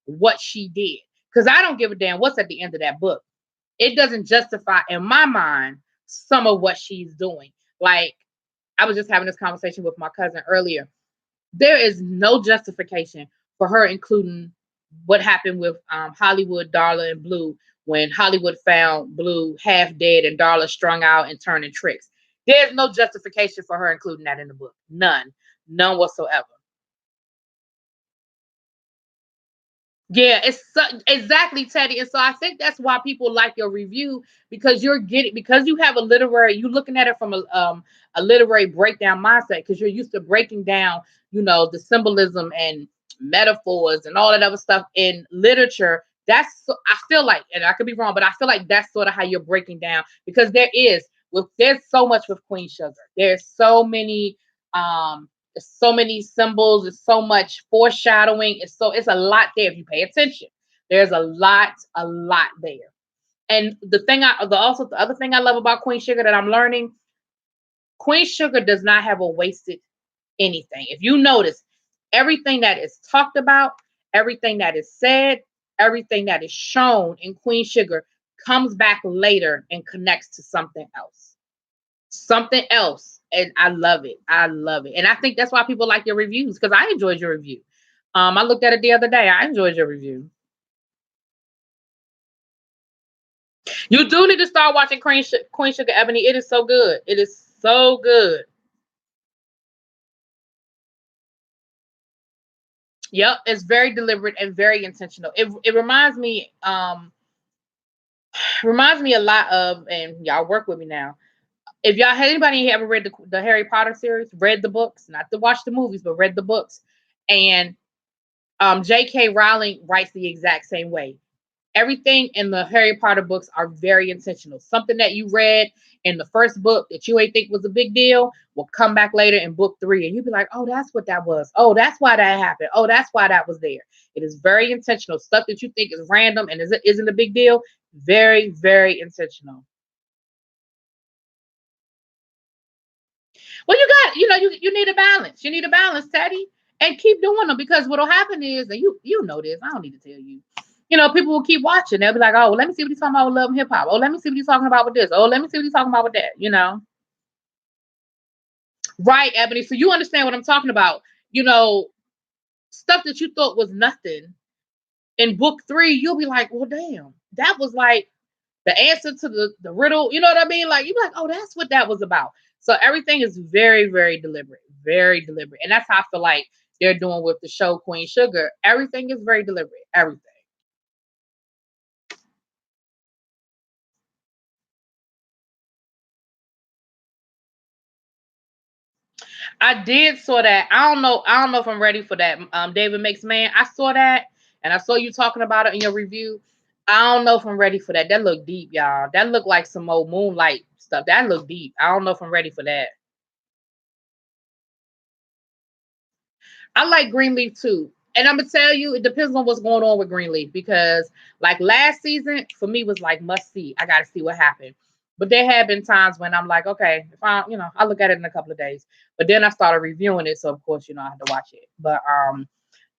what she did. Because I don't give a damn what's at the end of that book. It doesn't justify, in my mind, some of what she's doing. Like, I was just having this conversation with my cousin earlier. There is no justification for her including what happened with Hollywood, Darla, and Blue, when Hollywood found Blue half dead and Darla strung out and turning tricks. There's no justification for her including that in the book. None whatsoever. Yeah, exactly, Teddy. And so I think that's why people like your review, because because you have you're looking at it from a literary breakdown mindset, because you're used to breaking down, the symbolism and metaphors and all that other stuff in literature. I feel like, and I could be wrong, but I feel like that's sort of how you're breaking down, because there's so much with Queen Sugar. There's so many symbols. There's so much foreshadowing. It's a lot there if you pay attention. There's a lot there. And the other thing I love about Queen Sugar that I'm learning, Queen Sugar does not have a wasted anything. If you notice, everything that is talked about, everything that is said, everything that is shown in Queen Sugar comes back later and connects to something else. Something else. And I love it. And I think that's why people like your reviews, because I enjoyed your review. I looked at it the other day. I enjoyed your review. You do need to start watching Queen Sugar, Ebony. It is so good. It is so good. Yep, it's very deliberate and very intentional. It reminds me a lot of, and y'all work with me now. If y'all had anybody ever read the Harry Potter series, read the books, not to watch the movies, but read the books, and J.K. Rowling writes the exact same way. Everything in the Harry Potter books are very intentional. Something that you read in the first book that you ain't think was a big deal will come back later in book 3, and you'll be like, oh, that's what that was. Oh, that's why that happened. Oh, that's why that was there. It is very intentional. Stuff that you think is random and isn't a big deal, very, very intentional. Well, you need a balance. You need a balance, Teddy, and keep doing them because what'll happen is, and you know this. I don't need to tell you. People will keep watching. They'll be like, oh, well, let me see what he's talking about with Love and Hip Hop. Oh, let me see what he's talking about with this. Oh, let me see what he's talking about with that. Right, Ebony. So you understand what I'm talking about. You know, stuff that you thought was nothing in book 3, you'll be like, well, damn, that was like the answer to the riddle. You know what I mean? Like, you're like, oh, that's what that was about. So everything is very, very deliberate, very deliberate. And that's how I feel like they're doing with the show Queen Sugar. Everything is very deliberate. Everything. I did saw that. I don't know. I don't know if I'm ready for that. David Makes Man. I saw that, and I saw you talking about it in your review. I don't know if I'm ready for that. That look deep, y'all. That look like some old Moonlight stuff. That look deep. I don't know if I'm ready for that. I like Greenleaf too. And I'm gonna tell you, it depends on what's going on with Greenleaf because, like last season, for me was like must see. I got to see what happened. But there have been times when I'm like, okay, if I'll look at it in a couple of days. But then I started reviewing it, so of course, I have to watch it. But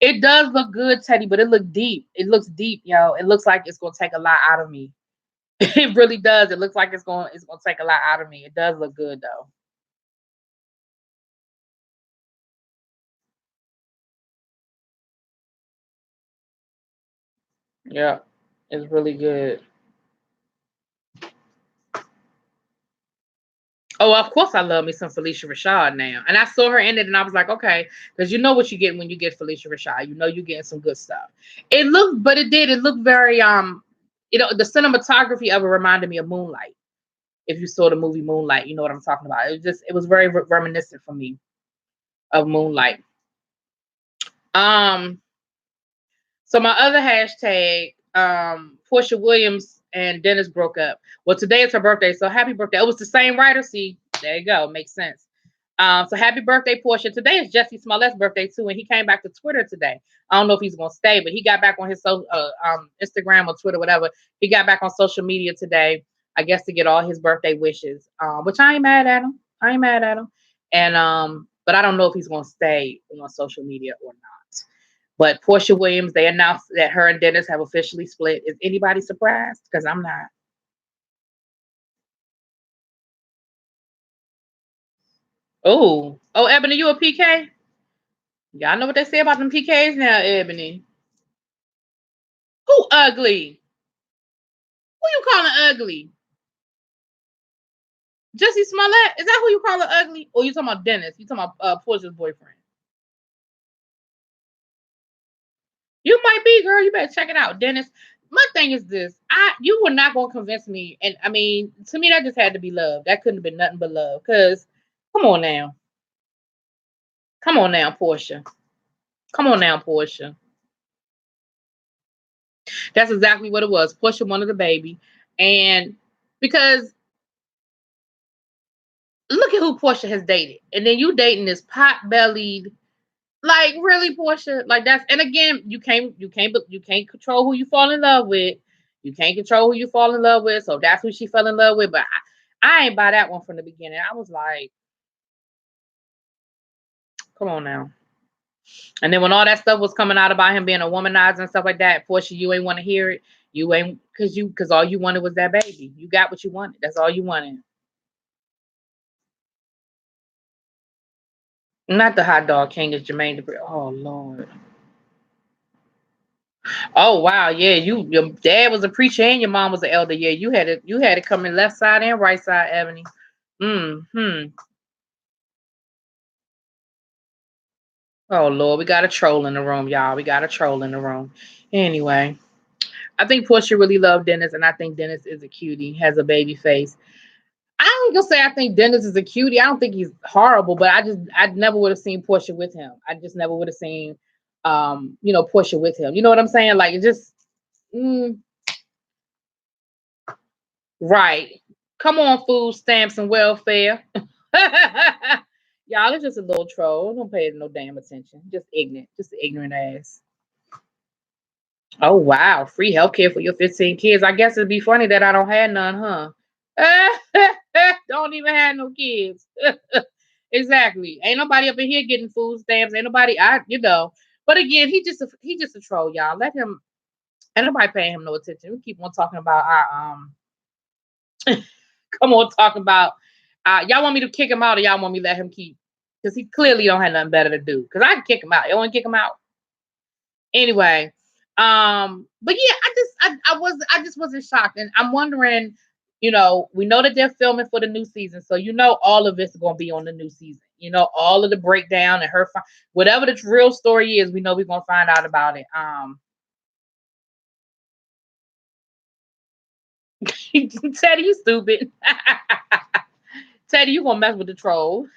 it does look good, Teddy. But it looks deep. It looks deep, yo. It looks like it's gonna take a lot out of me. It really does. It looks like it's gonna take a lot out of me. It does look good though. Yeah, it's really good. Oh, of course I love me some Felicia Rashad now. And I saw her in it and I was like, okay, because you know what you get when you get Felicia Rashad. You know you're getting some good stuff. It looked very the cinematography of it reminded me of Moonlight. If you saw the movie Moonlight, you know what I'm talking about. It was very reminiscent for me of Moonlight. Um so my other hashtag, Portia Williams and Dennis broke up. Well, today is her birthday, so happy birthday. It was the same writer. See, there you go. Makes sense. So happy birthday, Portia. Today is Jesse Smollett's birthday too, and he came back to Twitter today. I don't know if he's gonna stay, but he got back on his Instagram or Twitter, whatever. He got back on social media today, I guess, to get all his birthday wishes. Which I ain't mad at him. I ain't mad at him. And but I don't know if he's gonna stay on social media or not. But Portia Williams, they announced that her and Dennis have officially split. Is anybody surprised? Because I'm not. Oh, Ebony, you a PK? Y'all know what they say about them PKs now, Ebony. Who ugly? Who you calling ugly? Jesse Smollett? Is that who you calling ugly? Or you talking about Dennis? You talking about Portia's boyfriend? You might be, girl. You better check it out, Dennis. My thing is this: you were not gonna convince me, and I mean, to me, that just had to be love. That couldn't have been nothing but love. Cause, come on now, come on now, Portia. Come on now, Portia. That's exactly what it was. Portia wanted a baby, and because look at who Portia has dated, and then you dating this pot-bellied. Like really, Portia. Like that's and again, you can't control who you fall in love with. You can't control who you fall in love with. So that's who she fell in love with. But I ain't buy that one from the beginning. I was like, come on now. And then when all that stuff was coming out about him being a womanizer and stuff like that, Portia, you ain't want to hear it. You ain't because all you wanted was that baby. You got what you wanted. That's all you wanted. Not the hot dog king is Jermaine Dupri. Oh Lord. Oh wow, yeah. Your dad was a preacher and your mom was an elder. Yeah, you had it coming left side and right side, Ebony. Hmm. Oh Lord, we got a troll in the room, y'all. We got a troll in the room. Anyway, I think Portia really loved Dennis, and I think Dennis is a cutie, has a baby face. I ain't gonna say I think Dennis is a cutie. I don't think he's horrible, but I never would have seen Portia with him. I just never would have seen Portia with him. You know what I'm saying? Like it just mm, Right. Come on, food stamps and welfare. Y'all, it's just a little troll. Don't pay it no damn attention. Just ignorant. Just ignorant ass. Oh wow. Free healthcare for your 15 kids. I guess it'd be funny that I don't have none, huh? Don't even have no kids. Exactly. Ain't nobody up in here getting food stamps. Ain't nobody But again, he just a troll, y'all. Let him. Ain't nobody paying him no attention. We keep on talking about our come on talking about y'all want me to kick him out or y'all want me to let him keep? Because he clearly don't have nothing better to do. Because I can kick him out. You want to kick him out? Anyway. But yeah, I just wasn't shocked. And I'm wondering, we know that they're filming for the new season. So all of this is gonna be on the new season. All of the breakdown and whatever the real story is, we know we're gonna find out about it. Teddy, you stupid. Teddy, you gonna mess with the troll.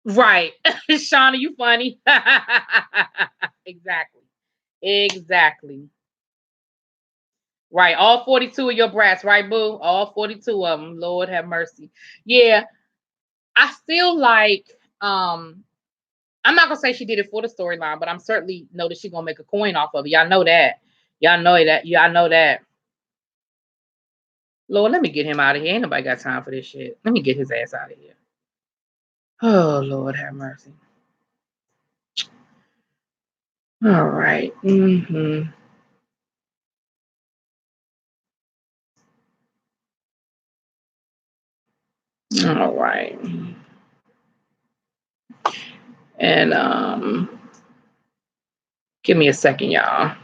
Right. Shauna, you funny. Exactly. Exactly. Right. All 42 of your brats, right, boo? All 42 of them. Lord have mercy. Yeah. I feel like I'm not gonna say she did it for the storyline, but I'm certainly know that she's gonna make a coin off of it. Y'all know that. Y'all know that. Y'all know that. Lord, let me get him out of here. Ain't nobody got time for this shit. Let me get his ass out of here. Oh, Lord have mercy. All right. Mm-hmm. All right. And give me a second, y'all.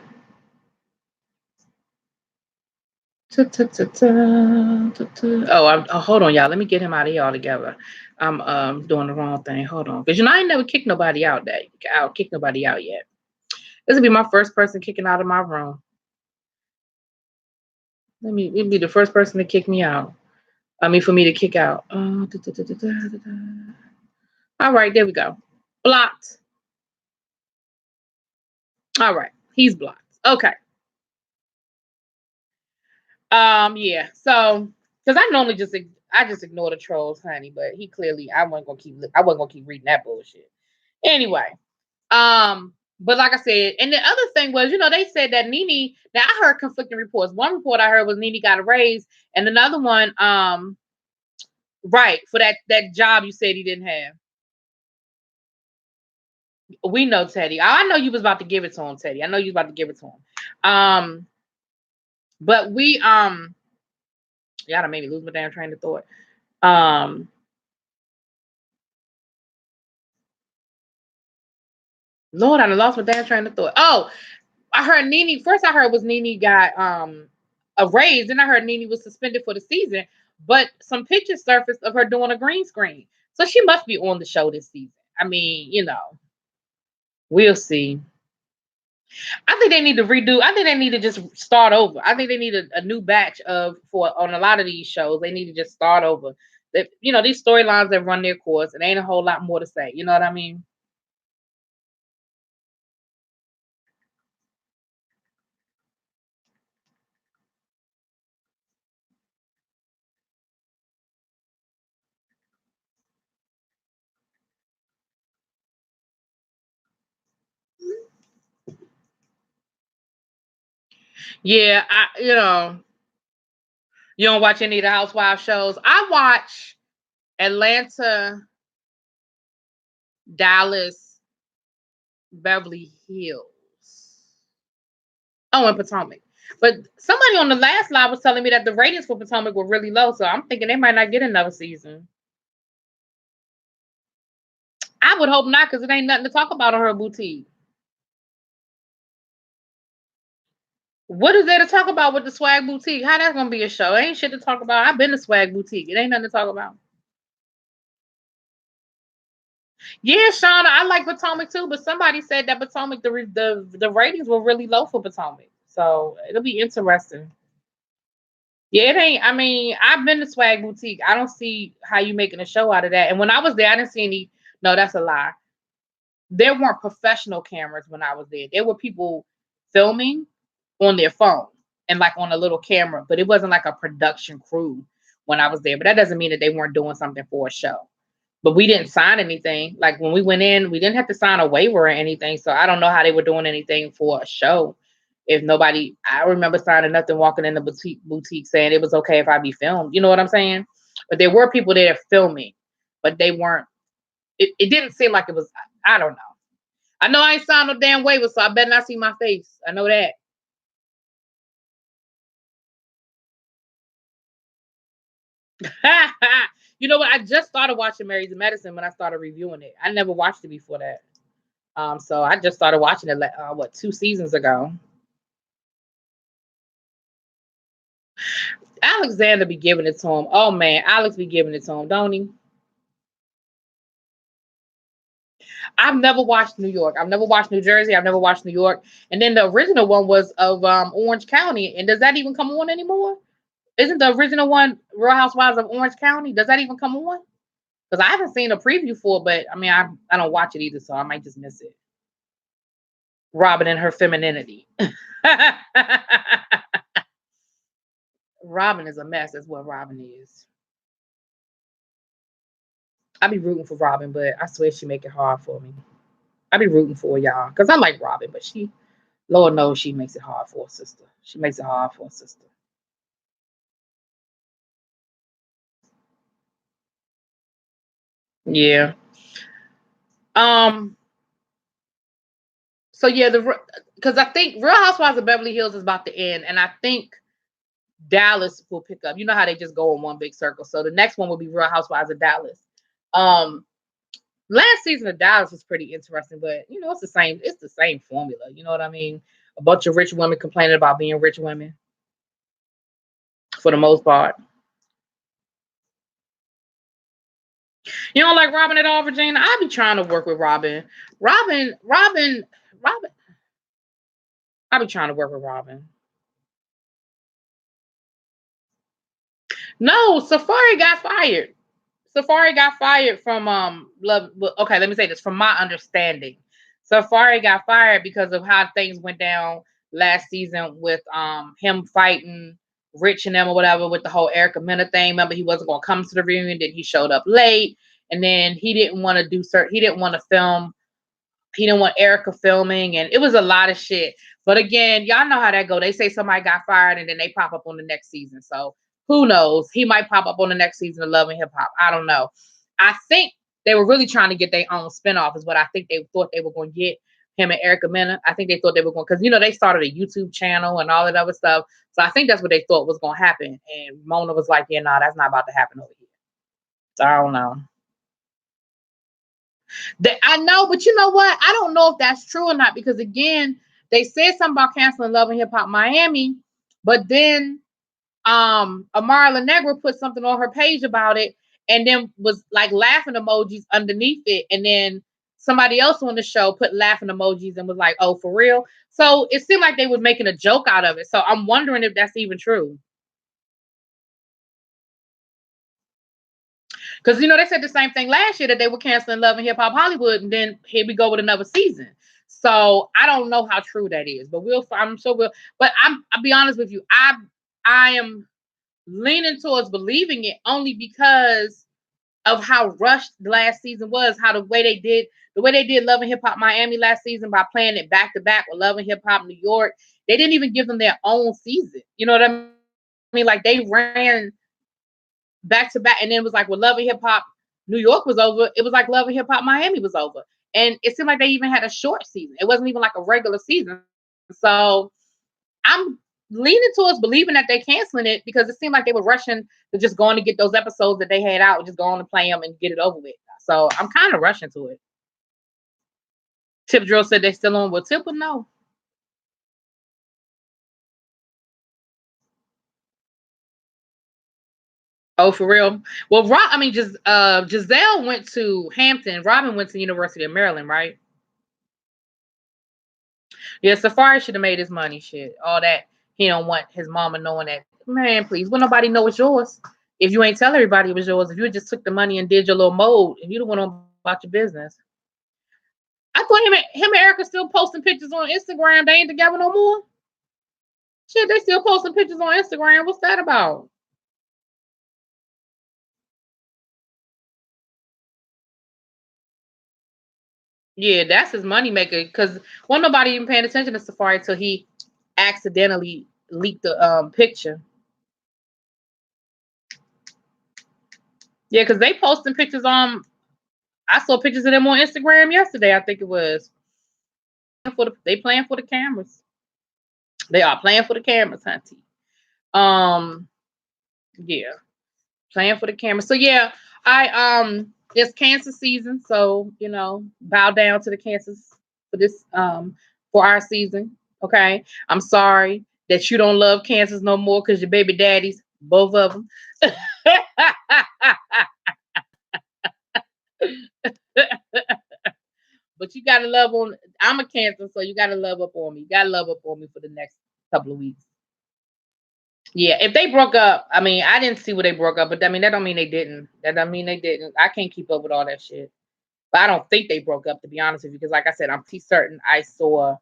Oh, hold on, y'all. Let me get him out of here altogether. I'm doing the wrong thing. Hold on, because I ain't never kicked nobody out. I'll kick nobody out yet. This will be my first person kicking out of my room. It'll be the first person to kick me out. I mean, for me to kick out. All right, there we go. Blocked. All right, he's blocked. Okay. Yeah. So, because I just ignore the trolls, honey. But he clearly, I wasn't gonna keep reading that bullshit. Anyway, but like I said, and the other thing was, they said that Nene. Now I heard conflicting reports. One report I heard was Nene got a raise, and another one, right, for that job you said he didn't have. We know Teddy. I know you was about to give it to him, Teddy. I know you was about to give it to him. But y'all done made me lose my damn train of thought. Lord, I done lost my damn train of thought. Oh, I heard Nene. First, I heard was Nene got a raise. Then I heard Nene was suspended for the season. But some pictures surfaced of her doing a green screen, so she must be on the show this season. I mean, we'll see. I think they need to redo. I think they need to just start over. I think they need a new batch for on a lot of these shows. They need to just start over. That these storylines that run their course. It ain't a whole lot more to say. You know what I mean? Yeah, you don't watch any of the Housewives shows. I watch Atlanta, Dallas, Beverly Hills. Oh, and Potomac. But somebody on the last live was telling me that the ratings for Potomac were really low, so I'm thinking they might not get another season. I would hope not, because it ain't nothing to talk about on her boutique. What is there to talk about with the Swag Boutique? How that's gonna be a show? Ain't shit to talk about. I've been to Swag Boutique. It ain't nothing to talk about. Yeah, Shauna, I like Potomac too, but somebody said that Potomac the ratings were really low for Potomac, so it'll be interesting. Yeah, it ain't. I mean, I've been to Swag Boutique. I don't see how you making a show out of that. And when I was there, I didn't see any. No, that's a lie. There weren't professional cameras when I was there. There were people filming, on their phone and like on a little camera, but it wasn't like a production crew when I was there. But that doesn't mean that they weren't doing something for a show. But we didn't sign anything. Like when we went in, we didn't have to sign a waiver or anything. So I don't know how they were doing anything for a show. If nobody, I remember signing nothing, walking in the boutique saying it was okay if I be filmed. You know what I'm saying? But there were people there filming, but they weren't. It didn't seem like it was. I don't know. I know I ain't signed no damn waiver, so I better not see my face. I know that. You know what? I just started watching Married to Medicine when I started reviewing it. I never watched it before that. So I just started watching it 2 seasons ago. Alexander be giving it to him. Oh man, Alex be giving it to him, don't he? I've never watched New York. I've never watched New Jersey. I've never watched New York. And then the original one was of Orange County. And does that even come on anymore? Isn't the original one Real Housewives of Orange County? Does that even come on? Because I haven't seen a preview for it, but I mean, I don't watch it either, so I might just miss it. Robin and her femininity. Robin is a mess. That's what Robin is. I be rooting for Robin, but I swear she make it hard for me. I be rooting for y'all because I like Robin, but she, Lord knows, she makes it hard for her sister. She makes it hard for her sister. Yeah. So yeah, because I think Real Housewives of Beverly Hills is about to end, and I think Dallas will pick up. You know how they just go in one big circle. So the next one will be Real Housewives of Dallas. Last season of Dallas was pretty interesting, but you know, it's the same. It's the same formula. You know what I mean? A bunch of rich women complaining about being rich women, for the most part. You don't like Robin at all, Virginia? I be trying to work with Robin. Robin. I be trying to work with Robin. No, Safari got fired. Safari got fired from Love. Okay, let me say this. From my understanding, Safari got fired because of how things went down last season with him fighting Rich and them or whatever with the whole Erica Mena thing. Remember, he wasn't gonna come to the reunion, then he showed up late, and then he didn't want to do certain. He didn't want to film. He didn't want Erica filming, and it was a lot of shit. But again, y'all know how that go. They say somebody got fired, and then they pop up on the next season. So who knows? He might pop up on the next season of Love and Hip Hop. I don't know. I think they were really trying to get their own spinoff, is what I think they thought they were going to get, him and Erica Mena. I think they thought they were going, because you know they started a YouTube channel and all that other stuff. So I think that's what they thought was going to happen. And Mona was like, "Yeah, no, that's not about to happen over here." So I don't know. I know, but you know what? I don't know if that's true or not, because again, they said something about canceling Love and Hip Hop Miami, but then Amara La Negra put something on her page about it, and then was like laughing emojis underneath it, and then somebody else on the show put laughing emojis and was like, "Oh, for real?" So it seemed like they were making a joke out of it. So I'm wondering if that's even true. Because you know they said the same thing last year, that they were canceling Love and Hip Hop Hollywood, and then here we go with another season. So I don't know how true that is, but I'm sure we'll. But I'll be honest with you, I am leaning towards believing it, only because of how rushed the last season was, how the way they did Love and Hip Hop Miami last season by playing it back to back with Love and Hip Hop New York. They didn't even give them their own season. You know what I mean? Like they ran back to back, and then it was like when Love and Hip Hop New York was over, it was like Love and Hip Hop Miami was over, and it seemed like they even had a short season. It wasn't even like a regular season. So I'm leaning towards believing that they're canceling it, because it seemed like they were rushing to just going to get those episodes that they had out, just go on and play them and get it over with. So I'm kind of rushing to it. Tip Drill said they're still on. Well, Tip will know. Oh, for real? Well, just Giselle went to Hampton. Robin went to the University of Maryland, right? Yeah, Safari should have made his money. Shit, all that he don't want his mama knowing that. Man, please, will nobody know it's yours if you ain't tell everybody it was yours. If you just took the money and did your little mode, and you don't want to about your business. I thought him and Erica still posting pictures on Instagram. They ain't together no more. Shit, they still posting pictures on Instagram. What's that about? Yeah, that's his money maker. Because wasn't nobody even paying attention to Safari until he accidentally leaked the picture. Yeah, because they posting pictures on. I saw pictures of them on Instagram yesterday. I think it was. They playing for the cameras. They are playing for the cameras, hunty. Yeah, playing for the camera. So yeah, it's cancer season, so bow down to the cancers for this for our season. Okay, I'm sorry that you don't love cancers no more because your baby daddies, both of them. But you gotta love on. I'm a Cancer, so you gotta love up on me. You gotta love up on me for the next couple of weeks. Yeah, if they broke up, I mean, I didn't see where they broke up, but I mean, that don't mean they didn't. That don't mean they didn't. I can't keep up with all that shit. But I don't think they broke up, to be honest with you, because like I said, I'm pretty certain I saw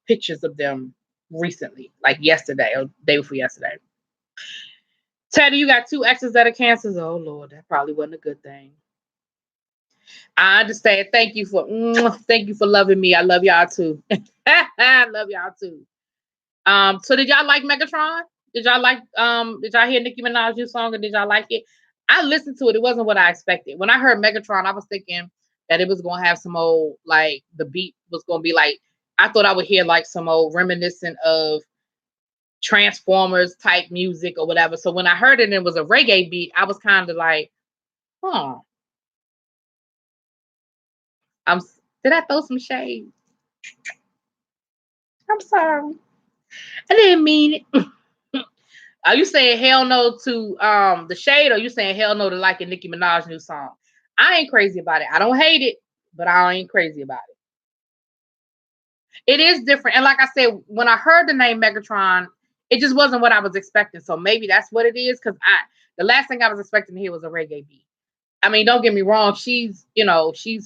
pictures of them recently, like yesterday or day before yesterday. Teddy, you got 2 exes that are cancers. Oh Lord, that probably wasn't a good thing. I understand. Thank you for loving me. I love y'all too. I love y'all too. So did y'all like Megatron? Did y'all hear Nicki Minaj's new song, or did y'all like it? I listened to it. It wasn't what I expected. When I heard Megatron, I was thinking that it was gonna have some old, like, the beat was gonna be like, I thought I would hear like some old reminiscent of Transformers type music or whatever. So when I heard it and it was a reggae beat, I was kind of like, huh. Did I throw some shade? I'm sorry. I didn't mean it. Are you saying hell no to the shade, or you saying hell no to liking Nicki Minaj's new song? I ain't crazy about it. I don't hate it, but I ain't crazy about it. It is different. And like I said, when I heard the name Megatron, it just wasn't what I was expecting. So maybe that's what it is. Because the last thing I was expecting to hear was a reggae beat. I mean, don't get me wrong. She's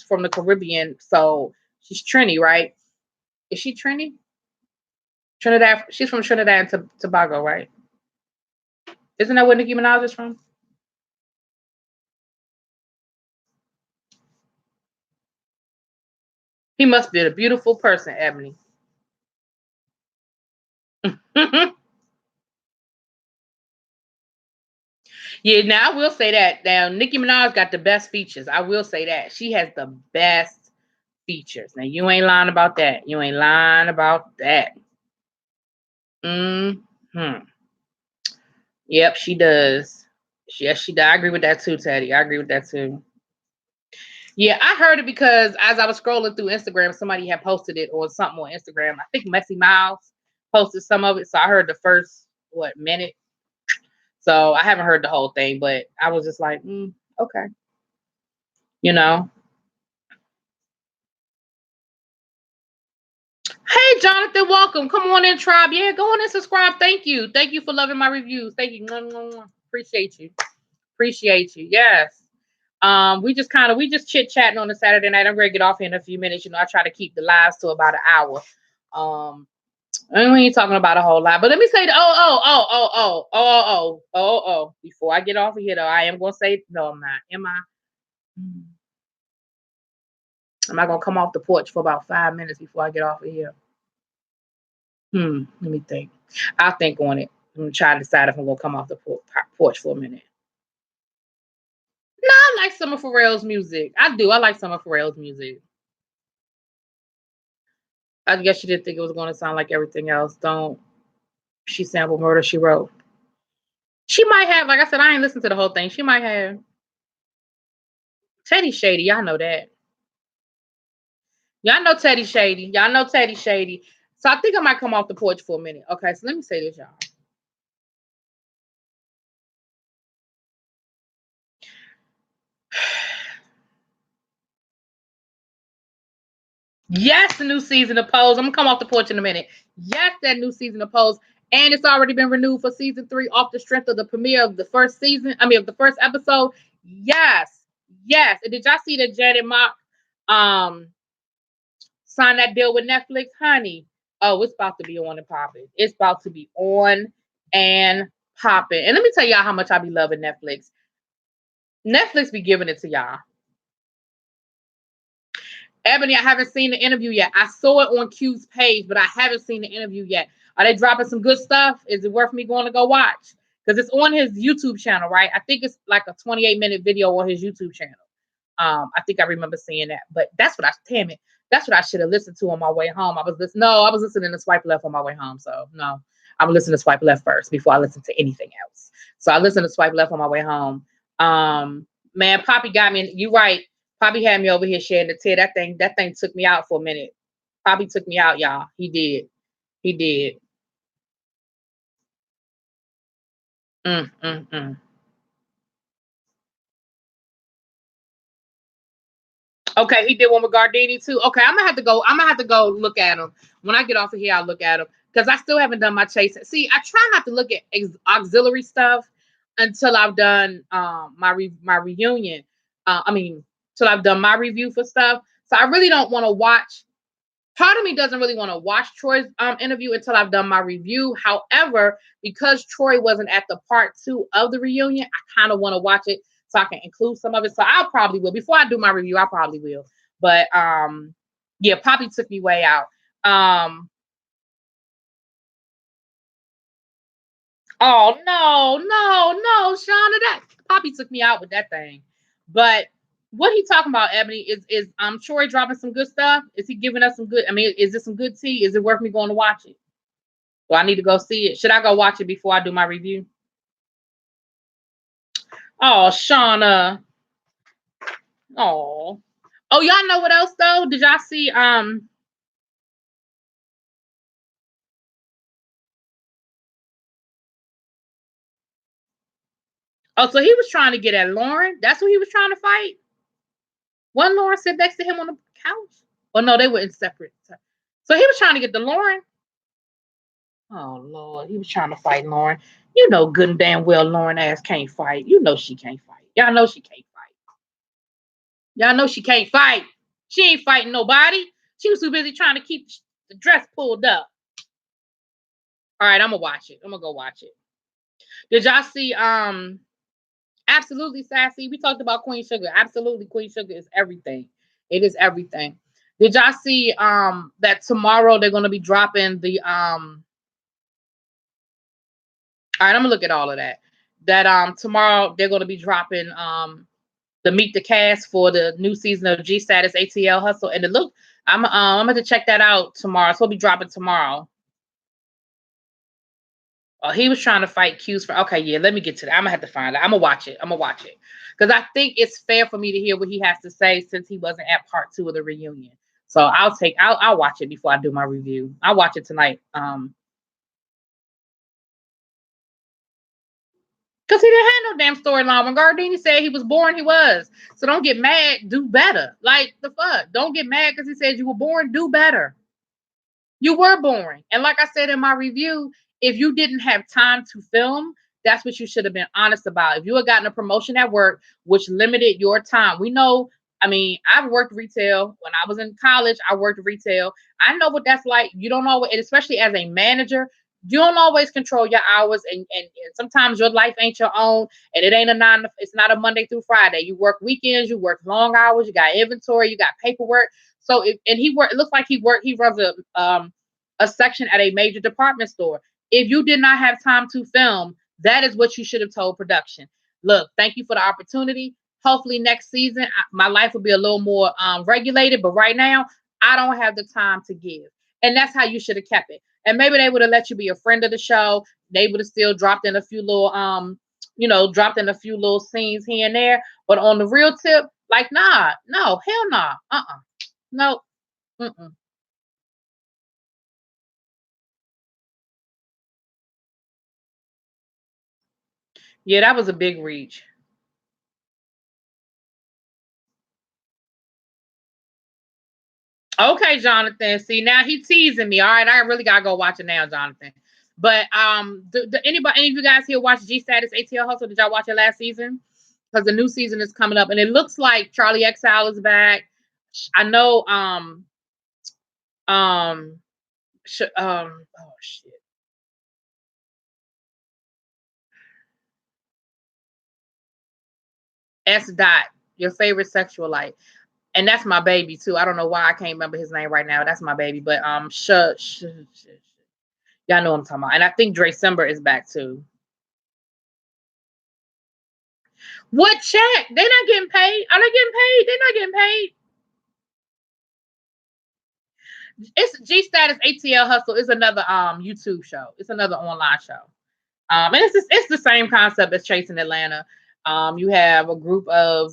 from the Caribbean, so she's Trini, right? Is she Trini? Trinidad. She's from Trinidad and Tobago, right? Isn't that where Nicki Minaj is from? He must be a beautiful person, Ebony. Yeah, now I will say that. Now, Nicki Minaj got the best features. I will say that. She has the best features. Now, you ain't lying about that. You ain't lying about that. Hmm. Yep, she does. Yes, she does. I agree with that too, Teddy. I agree with that too. Yeah, I heard it because as I was scrolling through Instagram, somebody had posted it or something on Instagram. I think Messy Miles posted some of it. So I heard the first, minute. So I haven't heard the whole thing, but I was just like, okay. You know. Hey, Jonathan, welcome. Come on in, tribe. Yeah, go on and subscribe. Thank you. Thank you for loving my reviews. Thank you. Appreciate you. Appreciate you. Yes. We just chit chatting on a Saturday night. I'm gonna get off here in a few minutes. I try to keep the lives to about an hour. And we ain't talking about a whole lot. But let me say, before I get off of here, though, I am gonna say, no, I'm not. Am I? Am I gonna come off the porch for about 5 minutes before I get off of here? Let me think. I'll think on it. I'm gonna try to decide if I'm gonna come off the porch for a minute. No, I like some of Pharrell's music. I do. I like some of Pharrell's music. I guess she didn't think it was going to sound like everything else. Don't she sample Murder She Wrote? She might have. Like I said, I ain't listened to the whole thing. She might have. Teddy Shady, y'all know that. Y'all know Teddy Shady. Y'all know Teddy Shady. So I think I might come off the porch for a minute. Okay, so let me say this, y'all. Yes, the new season of Pose. I'm gonna come off the porch in a minute. Yes, that new season of Pose. And it's already been renewed for season 3 off the strength of the premiere of the first season. I mean, of the first episode. Yes. Yes. And did y'all see that Janet Mock signed that deal with Netflix? Honey, Oh, it's about to be on and popping. It's about to be on and popping. And let me tell y'all how much I be loving Netflix. Netflix be giving it to y'all. Ebony, I haven't seen the interview yet. I saw it on Q's page, but I haven't seen the interview yet. Are they dropping some good stuff? Is it worth me going to go watch? Because it's on his YouTube channel, right? I think it's like a 28-minute video on his YouTube channel. I think I remember seeing that. But that's what damn it. That's what I should have listened to on my way home. I was listening to Swipe Left on my way home. So no, I'm listening to Swipe Left first before I listen to anything else. So I listened to Swipe Left on my way home. Man, Poppy got me. You right. Poppy had me over here sharing the tear. That thing took me out for a minute. Poppy took me out, y'all. He did. He did. Mm, mm, mm. Okay, he did one with Gardini too. Okay, I'm gonna have to go. I'm gonna have to go look at him when I get off of here. I'll look at him because I still haven't done my chasing. See, I try not to look at auxiliary stuff until I've done my reunion. I mean, till I've done my review for stuff. So I really don't want to watch. Part of me doesn't really want to watch Troy's interview until I've done my review. However, because Troy wasn't at the part 2 of the reunion, I kind of want to watch it so I can include some of it. So I'll probably will. Before I do my review, I probably will. But yeah, Poppy took me way out. Oh no, Shauna, that Poppy took me out with that thing. But what he talking about, Ebony, is Troy dropping some good stuff? Is he giving us some good? I mean, is this some good tea? Is it worth me going to watch it? Do I need to go see it? Should I go watch it before I do my review? Oh, Shauna. Oh. Oh, y'all know what else though? Did y'all see Oh, so he was trying to get at Lauren? That's who he was trying to fight? One Lauren sit next to him on the couch? Oh no, they were in separate. So he was trying to get the Lauren. Oh Lord, he was trying to fight Lauren. You know good and damn well Lauren ass can't fight. You know she can't fight. Y'all know she can't fight. Y'all know she can't fight. She ain't fighting nobody. She was too busy trying to keep the dress pulled up. All right, I'm gonna watch it. I'm gonna go watch it. Did y'all see Absolutely Sassy? We talked about Queen Sugar. Absolutely, Queen Sugar is everything. It is everything. Did y'all see that tomorrow they're gonna be dropping the all right, I'm gonna look at all of that. That tomorrow they're gonna be dropping the Meet the Cast for the new season of G Status ATL Hustle. And I'm gonna check that out tomorrow. So it'll be dropping tomorrow. Oh, he was trying to fight Q's for okay, yeah. Let me get to that. I'm gonna have to find it. I'm gonna watch it. Because I think it's fair for me to hear what he has to say since he wasn't at part 2 of the reunion. So I'll watch it before I do my review. I'll watch it tonight. Because he didn't have no damn storyline. When Gardini said he was born, he was. So don't get mad, do better. Like the fuck. Don't get mad because he said you were born, do better. You were boring. And like I said in my review, if you didn't have time to film, that's what you should have been honest about. If you had gotten a promotion at work, which limited your time, we know. I mean, I've worked retail. When I was in college, I worked retail. I know what that's like. You don't always, and especially as a manager, you don't always control your hours, and sometimes your life ain't your own, and it ain't it's not a Monday through Friday. You work weekends, you work long hours, you got inventory, you got paperwork. So, it looks like he runs a section at a major department store. If you did not have time to film, that is what you should have told production. Look, thank you for the opportunity. Hopefully next season, my life will be a little more regulated. But right now, I don't have the time to give. And that's how you should have kept it. And maybe they would have let you be a friend of the show. They would have still dropped in a few little, dropped in a few little scenes here and there. But on the real tip, like, nah, no, hell nah. No. Mm-mm. Yeah, that was a big reach. Okay, Jonathan. See, now he teasing me. All right, I really gotta go watch it now, Jonathan. But any of you guys here watch G Status ATL Hustle? Did y'all watch it last season? Because the new season is coming up, and it looks like Charlie XL is back. I know um Oh shit. S dot, your favorite sexual life. And that's my baby too. I don't know why I can't remember his name right now. That's my baby. But y'all know what I'm talking about. And I think Dre Simber is back too. What check? They're not getting paid. Are they getting paid? They're not getting paid. It's G Status ATL Hustle is another YouTube show. It's another online show. And it's the same concept as Chasing Atlanta. You have a group of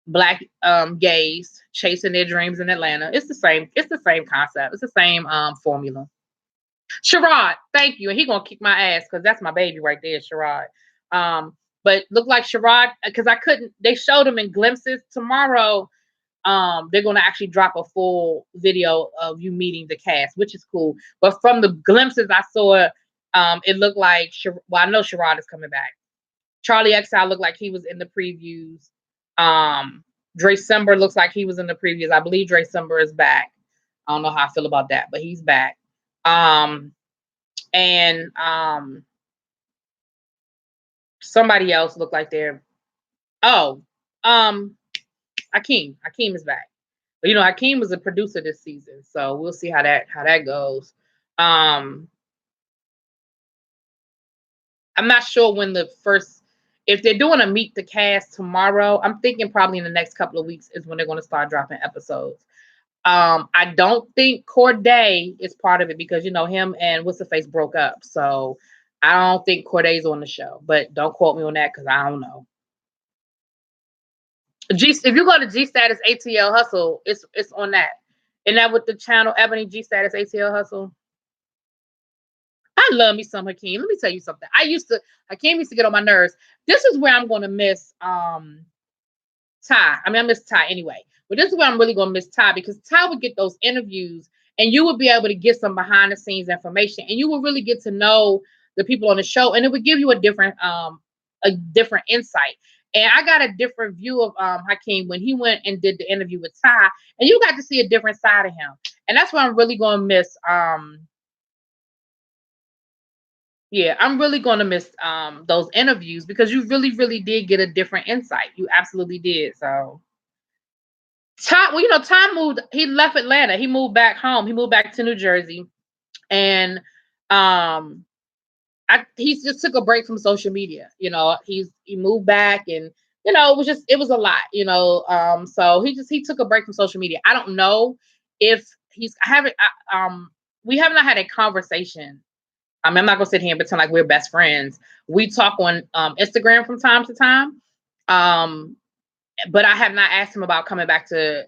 black gays chasing their dreams in Atlanta. It's the same concept. It's the same formula. Sherrod, thank you. And he gonna kick my ass because that's my baby right there, Sherrod. But look like Sherrod, because I couldn't, they showed him in glimpses. Tomorrow, they're gonna actually drop a full video of you meeting the cast, which is cool. But from the glimpses I saw, it looked like I know Sherrod is coming back. Charlie XL looked like he was in the previews. Dre Simber looks like he was in the previews. I believe Dre Simber is back. I don't know how I feel about that, but he's back. And somebody else looked like they're Akeem. Akeem is back. But you know, Akeem was a producer this season, so we'll see how that goes. I'm not sure when if they're doing a meet the cast tomorrow, I'm thinking probably in the next couple of weeks is when they're going to start dropping episodes. I don't think Corday is part of it because, you know, him and What's the Face broke up. So I don't think Corday's on the show, but don't quote me on that because I don't know. If you go to G Status ATL Hustle, it's on that. Isn't that with the channel Ebony G Status ATL Hustle? I love me some Hakeem. Let me tell you something. Hakeem used to get on my nerves. This is where I'm gonna miss Ty. I mean, I miss Ty anyway. But this is where I'm really gonna miss Ty because Ty would get those interviews and you would be able to get some behind the scenes information and you would really get to know the people on the show and it would give you a different insight. And I got a different view of Hakeem when he went and did the interview with Ty, and you got to see a different side of him. And that's what I'm really gonna miss. Yeah, I'm really gonna miss those interviews because you really, really did get a different insight. You absolutely did. So Tom, well, you know, Tom moved, he left Atlanta, he moved back home, he moved back to New Jersey, and he just took a break from social media. You know, he moved back and you know, it was a lot, you know. So he took a break from social media. I don't know if we have not had a conversation. I'm not gonna sit here and pretend like we're best friends. We talk on Instagram from time to time. But I have not asked him about coming back to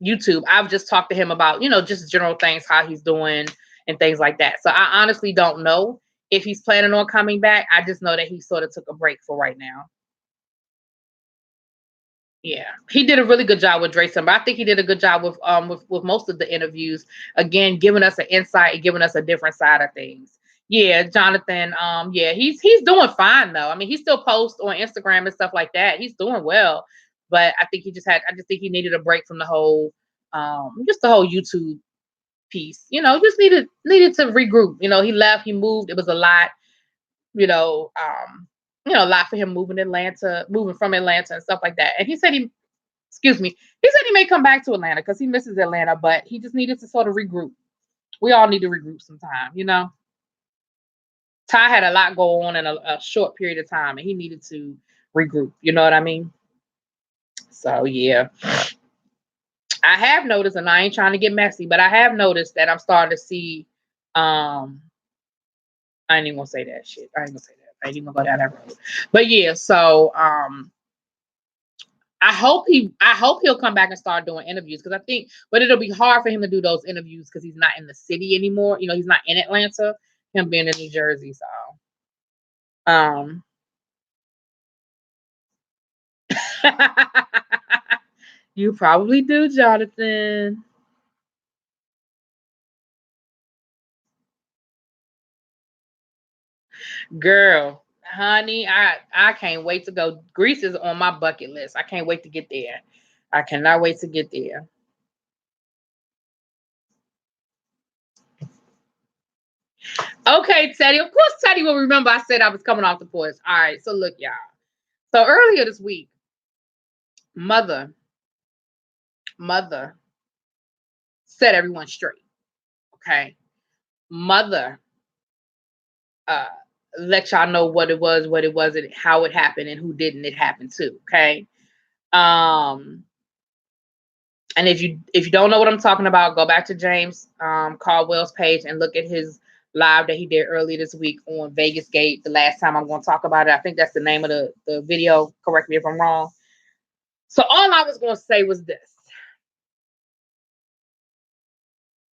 YouTube. I've just talked to him about, you know, just general things, how he's doing and things like that. So I honestly don't know if he's planning on coming back. I just know that he sort of took a break for right now. Yeah, he did a really good job with Dre Simber. I think he did a good job with most of the interviews. Again, giving us an insight and giving us a different side of things. Yeah, Jonathan. Yeah, he's doing fine though. I mean, he still posts on Instagram and stuff like that. He's doing well, but I think I just think he needed a break from the whole, just the whole YouTube piece. You know, just needed to regroup. You know, he left, he moved. It was a lot. You know, a lot for him moving from Atlanta and stuff like that. And he said excuse me, he said he may come back to Atlanta because he misses Atlanta, but he just needed to sort of regroup. We all need to regroup sometime, you know. Ty had a lot go on in a short period of time, and he needed to regroup. You know what I mean? So yeah, I have noticed, and I ain't trying to get messy, but I have noticed that I'm starting to see. I ain't even gonna say that shit. I ain't gonna say that. I ain't even gonna go down that road. But yeah, so I hope he'll come back and start doing interviews because but it'll be hard for him to do those interviews because he's not in the city anymore. You know, he's not in Atlanta. Him being in New Jersey, so you probably do, Jonathan. Girl, honey, I can't wait to go. Greece is on my bucket list. I can't wait to get there. I cannot wait to get there. Okay, Teddy. Of course, Teddy will remember I said I was coming off the porch. All right, so look, y'all. So earlier this week, mother set everyone straight. Okay, mother uh let y'all know what it was, what it wasn't, how it happened, and who didn't it happen to. Okay. Um, and if you don't know what I'm talking about, go back to James Caldwell's page and look at his live that he did earlier this week on Vegas Gate. The last time I'm going to talk about it, I think that's the name of the video. Correct me if I'm wrong. So all I was going to say was this.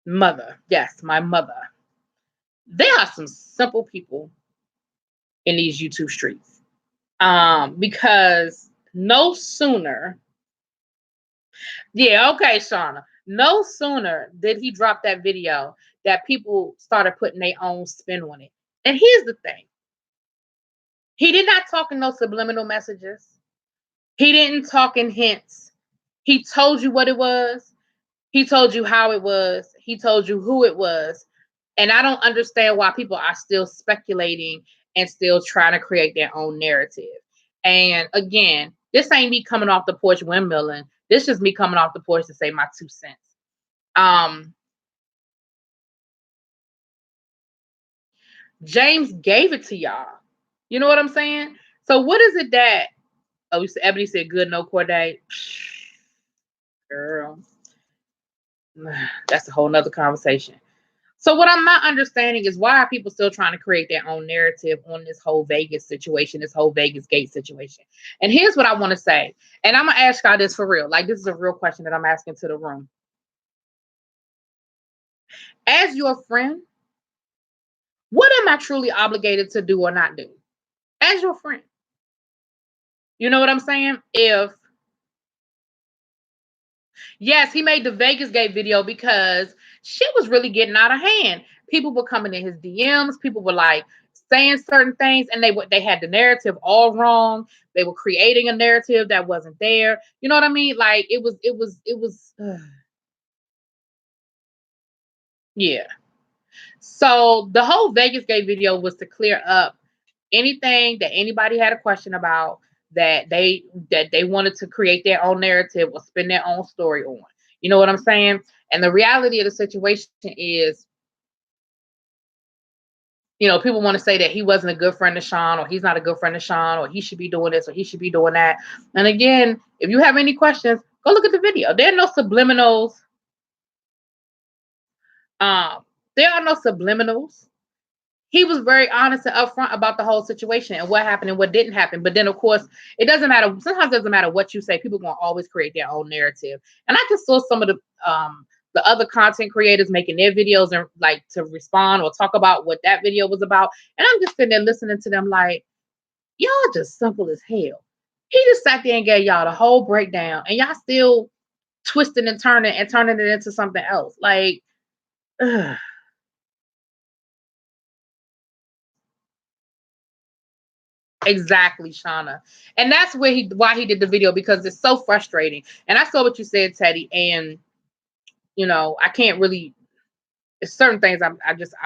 Mother, yes, my mother. There are some simple people in these YouTube streets. Because no sooner, yeah, okay, Shauna. No sooner did he drop that video that people started putting their own spin on it. And here's the thing. He did not talk in no subliminal messages. He didn't talk in hints. He told you what it was. He told you how it was. He told you who it was. And I don't understand why people are still speculating and still trying to create their own narrative. And again, this ain't me coming off the porch windmilling. This is me coming off the porch to say my 2 cents. James gave it to y'all. You know what I'm saying? So what is it that Ebony said good, no Corday? Girl. That's a whole nother conversation. So what I'm not understanding is why are people still trying to create their own narrative on this whole Vegas situation, this whole Vegas Gate situation. And here's what I want to say. And I'm going to ask y'all this for real. Like, this is a real question that I'm asking to the room. As your friend, what am I truly obligated to do or not do? As your friend. You know what I'm saying? Yes, he made the Vegas Gate video because shit was really getting out of hand. People were coming in his DMs. People were like saying certain things, and they had the narrative all wrong. They were creating a narrative that wasn't there. You know what I mean? Like it was. Yeah. So the whole Vegas Gate video was to clear up anything that anybody had a question about that they wanted to create their own narrative or spin their own story on. You know what I'm saying? And the reality of the situation is, people want to say that he wasn't a good friend to Sean, or he's not a good friend to Sean, or he should be doing this, or he should be doing that. And again, if you have any questions, go look at the video. There are no subliminals. There are no subliminals. He was very honest and upfront about the whole situation and what happened and what didn't happen. But then, of course, it doesn't matter. Sometimes it doesn't matter what you say. People are going to always create their own narrative. And I just saw some of the other content creators making their videos and like to respond or talk about what that video was about. And I'm just sitting there listening to them like, y'all just simple as hell. He just sat there and gave y'all the whole breakdown, and y'all still twisting and turning it into something else. Like, ugh. Exactly, Shauna. And that's why he did the video, because it's so frustrating. And I saw what you said, Teddy, and I can't really, it's certain things I'm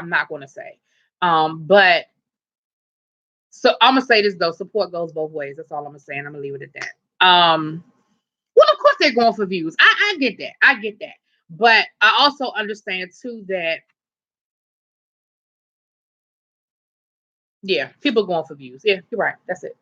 not going to say. But so I'm gonna say this though, support goes both ways. That's all I'm gonna say, and I'm gonna leave it at that. Well, of course they're going for views. I get that. I get that. But I also understand too that yeah, people going for views. Yeah, you're right. That's it.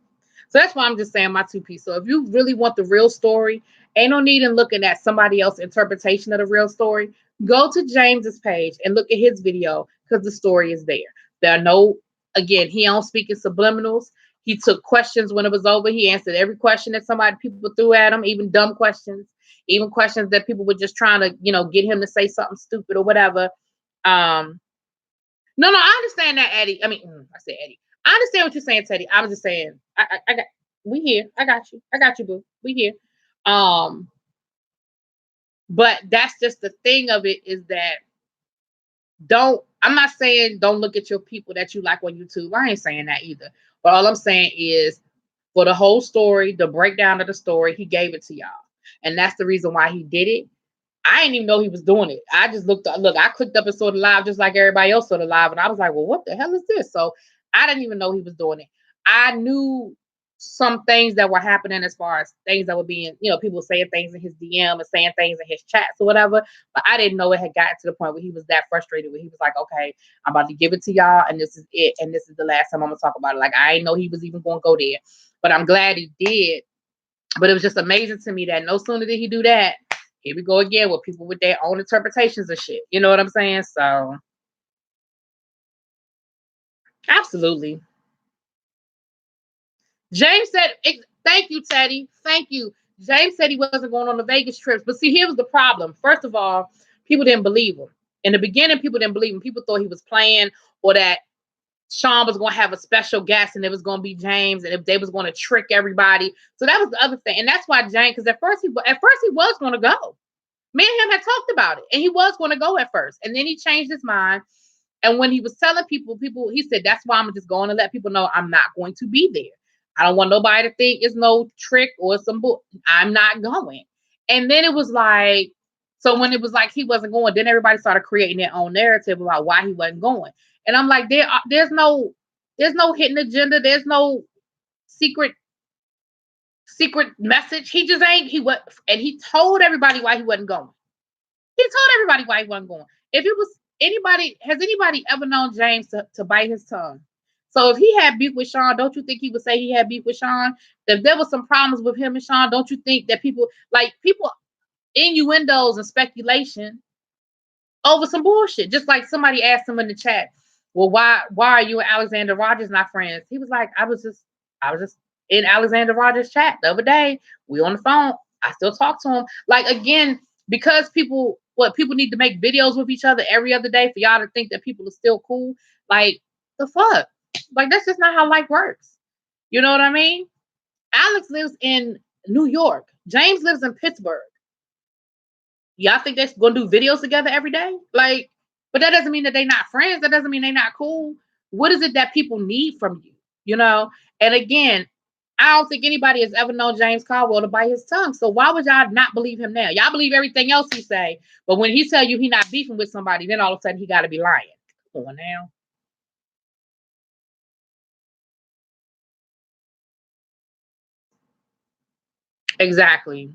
So that's why I'm just saying my 2 piece. So if you really want the real story, ain't no need in looking at somebody else's interpretation of the real story. Go to James's page and look at his video, because the story is there. There are no, again, he don't speak in subliminals. He took questions when it was over. He answered every question that people threw at him, even dumb questions, even questions that people were just trying to, get him to say something stupid or whatever. No, I understand that, Eddie. I mean, I said Eddie. I understand what you're saying, Teddy. I was just saying, I got, we here. I got you, boo. We here. But that's just the thing of it, is that I'm not saying don't look at your people that you like on YouTube. I ain't saying that either. But all I'm saying is, for the whole story, the breakdown of the story, he gave it to y'all. And that's the reason why he did it. I didn't even know he was doing it. I just look, I clicked up and saw the live just like everybody else saw the live. And I was like, well, what the hell is this? So I didn't even know he was doing it. I knew some things that were happening as far as things that were being, people saying things in his DM and saying things in his chats or whatever. But I didn't know it had gotten to the point where he was that frustrated where he was like, okay, I'm about to give it to y'all. And this is it. And this is the last time I'm going to talk about it. Like, I didn't know he was even going to go there. But I'm glad he did. But it was just amazing to me that no sooner did he do that, here we go again with people with their own interpretations of shit. You know what I'm saying? So, absolutely. James said, thank you, Teddy. Thank you. James said he wasn't going on the Vegas trips. But see, here was the problem. First of all, people didn't believe him. In the beginning, people didn't believe him. People thought he was playing or that Sean was going to have a special guest and it was going to be James and if they was going to trick everybody. So that was the other thing. And that's why James, because at first he was going to go. Me and him had talked about it and he was going to go at first. And then he changed his mind. And when he was telling people, he said, that's why I'm just going to let people know I'm not going to be there. I don't want nobody to think it's no trick or some bull. I'm not going. And then it was like, so when it was like he wasn't going, then everybody started creating their own narrative about why he wasn't going. And I'm like, there's no hidden agenda. There's no secret message. He just ain't, and he told everybody why he wasn't going. He told everybody why he wasn't going. If it was has anybody ever known James to bite his tongue? So if he had beef with Sean, don't you think he would say he had beef with Sean? If there was some problems with him and Sean, don't you think that people innuendos and speculation over some bullshit? Just like somebody asked him in the chat, well, why are you and Alexander Rogers not friends? He was like, I was just in Alexander Rogers' chat the other day. We on the phone. I still talk to him. Like, again, because people need to make videos with each other every other day for y'all to think that people are still cool. Like, the fuck? Like, that's just not how life works. You know what I mean? Alex lives in New York. James lives in Pittsburgh. Y'all think they're going to do videos together every day? Like, but that doesn't mean that they're not friends. That doesn't mean they're not cool. What is it that people need from you? You know? And again, I don't think anybody has ever known James Caldwell to bite his tongue. So why would y'all not believe him now? Y'all believe everything else he say. But when he tell you he not beefing with somebody, then all of a sudden he got to be lying. Come on now. Exactly.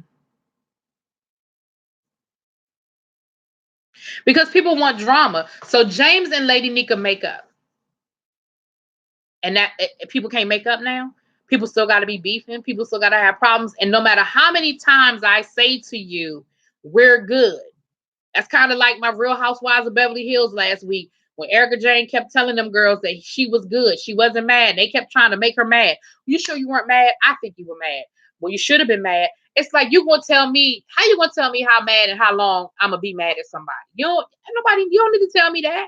Because people want drama. So James and Lady Nika make up. And that people can't make up now. People still got to be beefing. People still got to have problems. And no matter how many times I say to you, we're good. That's kind of like my Real Housewives of Beverly Hills last week when Erica Jane kept telling them girls that she was good. She wasn't mad. They kept trying to make her mad. You sure you weren't mad? I think you were mad. Well, you should have been mad. It's like you gonna tell me how you gonna tell me how mad and how long I'm gonna be mad at somebody. You don't need to tell me that.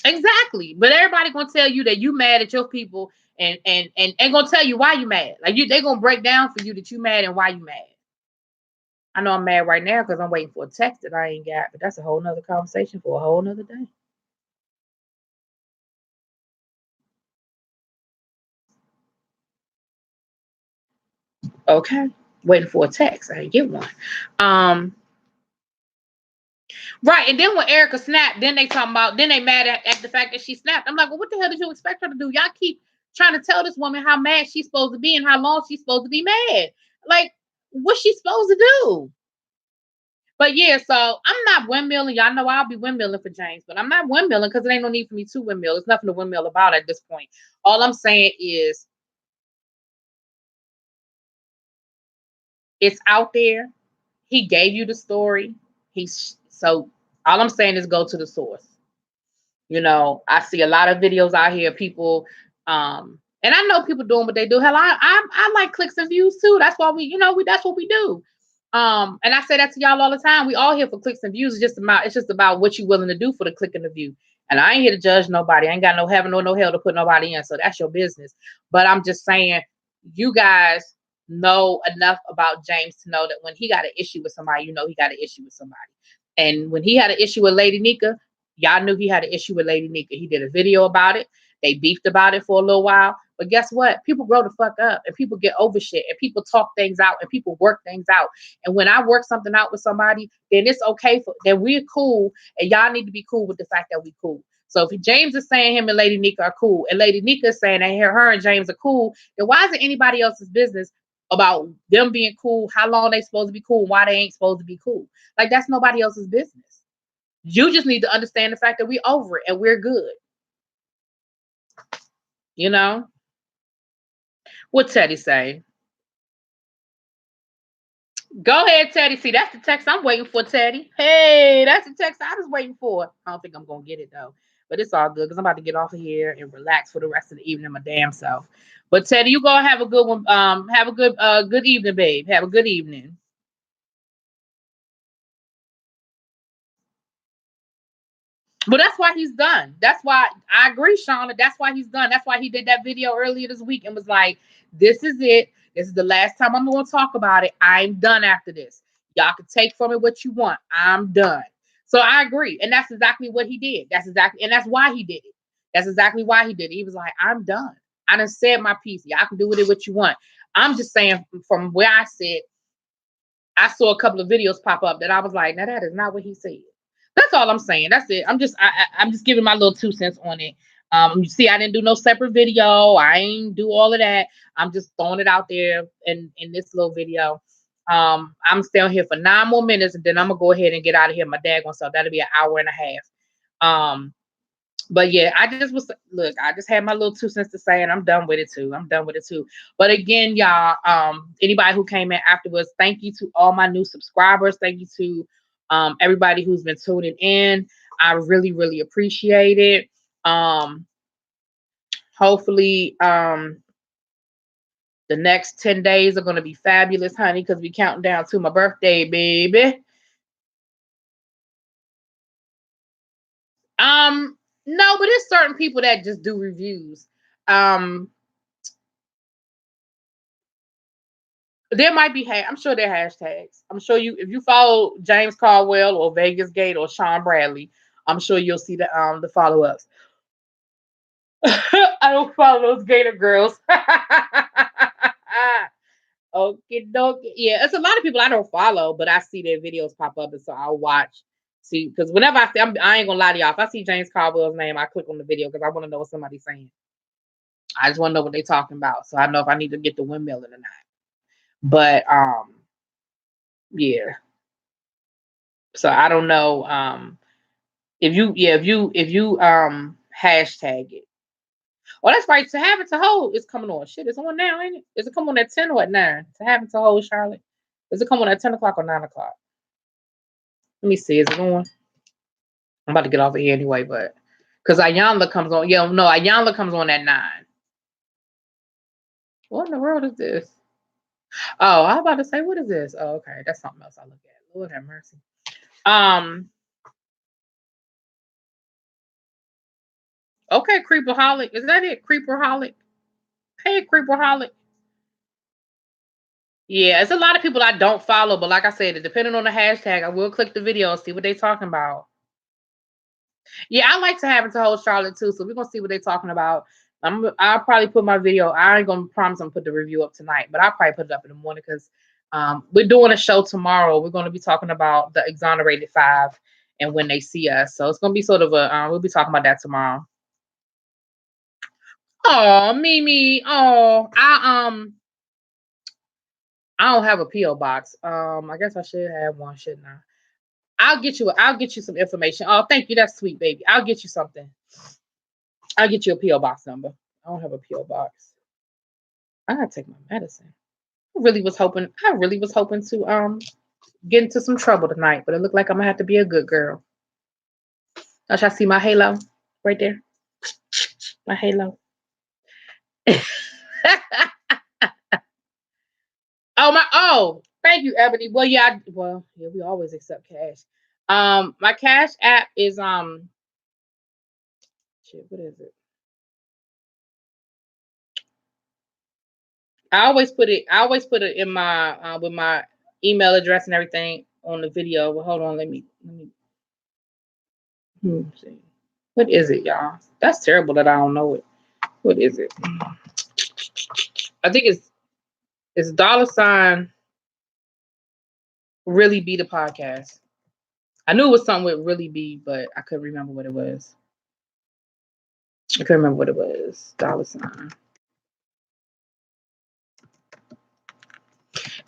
Exactly. But everybody gonna tell you that you mad at your people and gonna tell you why you mad. Like they gonna break down for you that you mad and why you mad. I know I'm mad right now because I'm waiting for a text that I ain't got, but that's a whole nother conversation for a whole nother day. Okay. Waiting for a text. I didn't get one. Right. And then when Erica snapped, then they mad at the fact that she snapped. I'm like, well, what the hell did you expect her to do? Y'all keep trying to tell this woman how mad she's supposed to be and how long she's supposed to be mad. Like, what's she supposed to do? But yeah, so I'm not windmilling. Y'all know I'll be windmilling for James, but I'm not windmilling because it ain't no need for me to windmill. There's nothing to windmill about at this point. All I'm saying is it's out there. He gave you the story. So all I'm saying is go to the source. You know, I see a lot of videos out here, people, and I know people doing what they do. Hell, I like clicks and views too. That's why that's what we do. And I say that to y'all all the time. We all here for clicks and views. It's just about what you're willing to do for the click and the view. And I ain't here to judge nobody. I ain't got no heaven or no hell to put nobody in. So that's your business. But I'm just saying, you guys know enough about James to know that when he got an issue with somebody, he got an issue with somebody. And when he had an issue with Lady Nika, y'all knew he had an issue with Lady Nika. He did a video about it. They beefed about it for a little while. But guess what? People grow the fuck up and people get over shit and people talk things out and people work things out. And when I work something out with somebody, then it's okay for then we're cool and y'all need to be cool with the fact that we cool. So if James is saying him and Lady Nika are cool, and Lady Nika is saying that her and James are cool, then why is it anybody else's business about them being cool, how long they supposed to be cool, and why they ain't supposed to be cool? Like that's nobody else's business. You just need to understand the fact that we over it and we're good. You know? What Teddy say? Go ahead, Teddy. See, that's the text I'm waiting for, Teddy. Hey, that's the text I was waiting for. I don't think I'm gonna get it though. But it's all good because I'm about to get off of here and relax for the rest of the evening my damn self. But Teddy, you go have a good one. Have a good evening, babe. Have a good evening. But that's why he's done. That's why I agree, Shauna. That's why he's done. That's why he did that video earlier this week and was like, this is it. This is the last time I'm going to talk about it. I'm done after this. Y'all can take from it what you want. I'm done. So I agree. And that's exactly what he did. And that's why he did it. That's exactly why he did it. He was like, I'm done. I done said my piece. Y'all can do with it what you want. I'm just saying from where I sit, I saw a couple of videos pop up that I was like, now that is not what he said. That's all I'm saying. That's it. I'm just giving my little 2 cents on it. You see, I didn't do no separate video. I ain't do all of that. I'm just throwing it out there in this little video. I'm staying here for 9 more minutes, and then I'm gonna go ahead and get out of here. My daggone self. That'll be an hour and a half. But yeah, I just had my little 2 cents to say, and I'm done with it too. But again, y'all, anybody who came in afterwards, thank you to all my new subscribers. Thank you to everybody who's been tuning in. I really, really appreciate it. Hopefully, the next 10 days are going to be fabulous, honey, because we counting down to my birthday, baby. No, but there's certain people that just do reviews. There might be, I'm sure there are hashtags. I'm sure if you follow James Caldwell or Vegas Gate or Sean Bradley, I'm sure you'll see the follow-ups. I don't follow those Gator girls. Okay, dokie. Yeah, it's a lot of people I don't follow, but I see their videos pop up, and so I'll watch. See, because whenever I see, I ain't gonna lie to y'all. If I see James Caldwell's name, I click on the video because I want to know what somebody's saying. I just want to know what they're talking about, so I know if I need to get the windmill or not. But yeah. So I don't know. If you hashtag it. Oh, that's right. To have it to hold is coming on. Shit, it's on now, ain't it? Is it coming on at 10 or at 9? To have it to hold, Charlotte. Is it coming on at 10 o'clock or 9 o'clock? Let me see. Is it on? I'm about to get off of here anyway, but because Ayanla comes on. Yeah, no, Ayanla comes on at 9. What in the world is this? Oh, I was about to say, what is this? Oh, okay. That's something else I look at. Lord have mercy. Okay, Creeperholic. Is that it? Creeperholic. Hey, Creeperholic. Yeah, it's a lot of people I don't follow, but like I said, depending on the hashtag, I will click the video and see what they're talking about. Yeah, I like to have it to hold Charlotte too, so we're gonna see what they're talking about. I'll probably put my video. I ain't gonna promise I'm gonna put the review up tonight, but I'll probably put it up in the morning because we're doing a show tomorrow. We're gonna be talking about the Exonerated 5 and when they see us. So it's gonna be sort of we'll be talking about that tomorrow. Oh, Mimi. Oh, I don't have a P.O. box. I guess I should have one, shouldn't I? I'll get you some information. Oh, thank you. That's sweet, baby. I'll get you something. I'll get you a P.O. box number. I don't have a P.O. box. I gotta take my medicine. I really was hoping to get into some trouble tonight, but it looked like I'm gonna have to be a good girl. Don't y'all see my halo right there? My halo. Thank you, Ebony. Well, yeah, we always accept cash. My cash app is shit, what is it? I always put it in my with my email address and everything on the video. Well, hold on, let me see. What is it, y'all? That's terrible that I don't know it. What is it? I think it's $ Really Be the podcast. I knew it was something with Really Be, but I couldn't remember what it was. I couldn't remember what it was. $.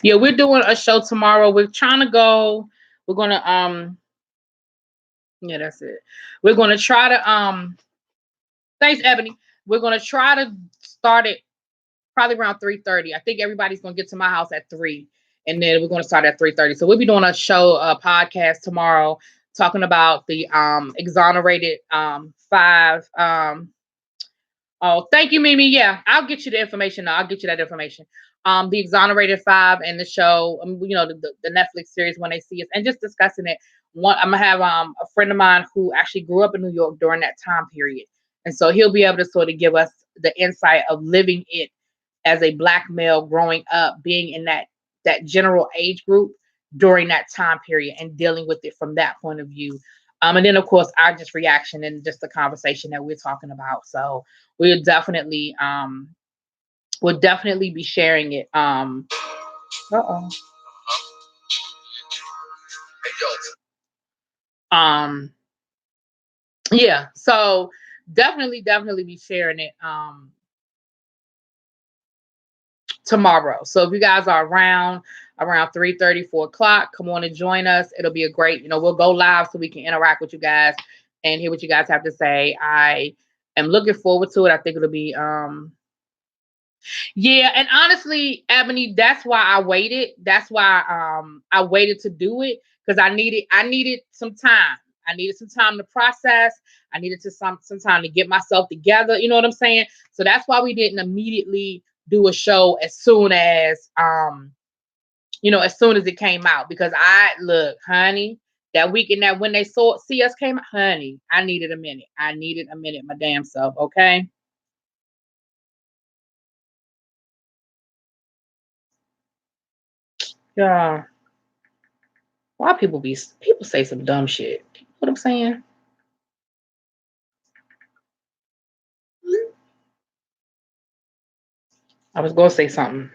Yeah, we're doing a show tomorrow. We're trying to go. We're gonna yeah, that's it. We're gonna try to thanks, Ebony. We're gonna try to start it probably around 3:30. I think everybody's gonna get to my house at 3, and then we're gonna start at 3:30. So we'll be doing a podcast tomorrow talking about the exonerated five. Oh, thank you, Mimi. Yeah, I'll get you the information. I'll get you that information. The Exonerated Five and the show, the Netflix series When They See Us, and just discussing it. I'm gonna have a friend of mine who actually grew up in New York during that time period, and so he'll be able to sort of give us the insight of living it as a Black male growing up, being in that general age group during that time period, and dealing with it from that point of view. And then of course our just reaction and just the conversation that we're talking about. So we'll definitely be sharing it. Uh-oh. Yeah, so definitely be sharing it tomorrow. So if you guys are around 3:30, 4 o'clock, come on and join us. It'll be a great, we'll go live so we can interact with you guys and hear what you guys have to say. I am looking forward to it. I think it'll be yeah, and honestly, Ebony, that's why I waited. That's why I waited to do it, because I needed some time. I needed some time to process. I needed some time to get myself together. You know what I'm saying? So that's why we didn't immediately do a show as soon as as soon as it came out, because I look, honey, that weekend that When They See Us came out, honey, I needed a minute. I needed a minute, my damn self, okay? Yeah. Why people say some dumb shit? You know what I'm saying? I was gonna say something.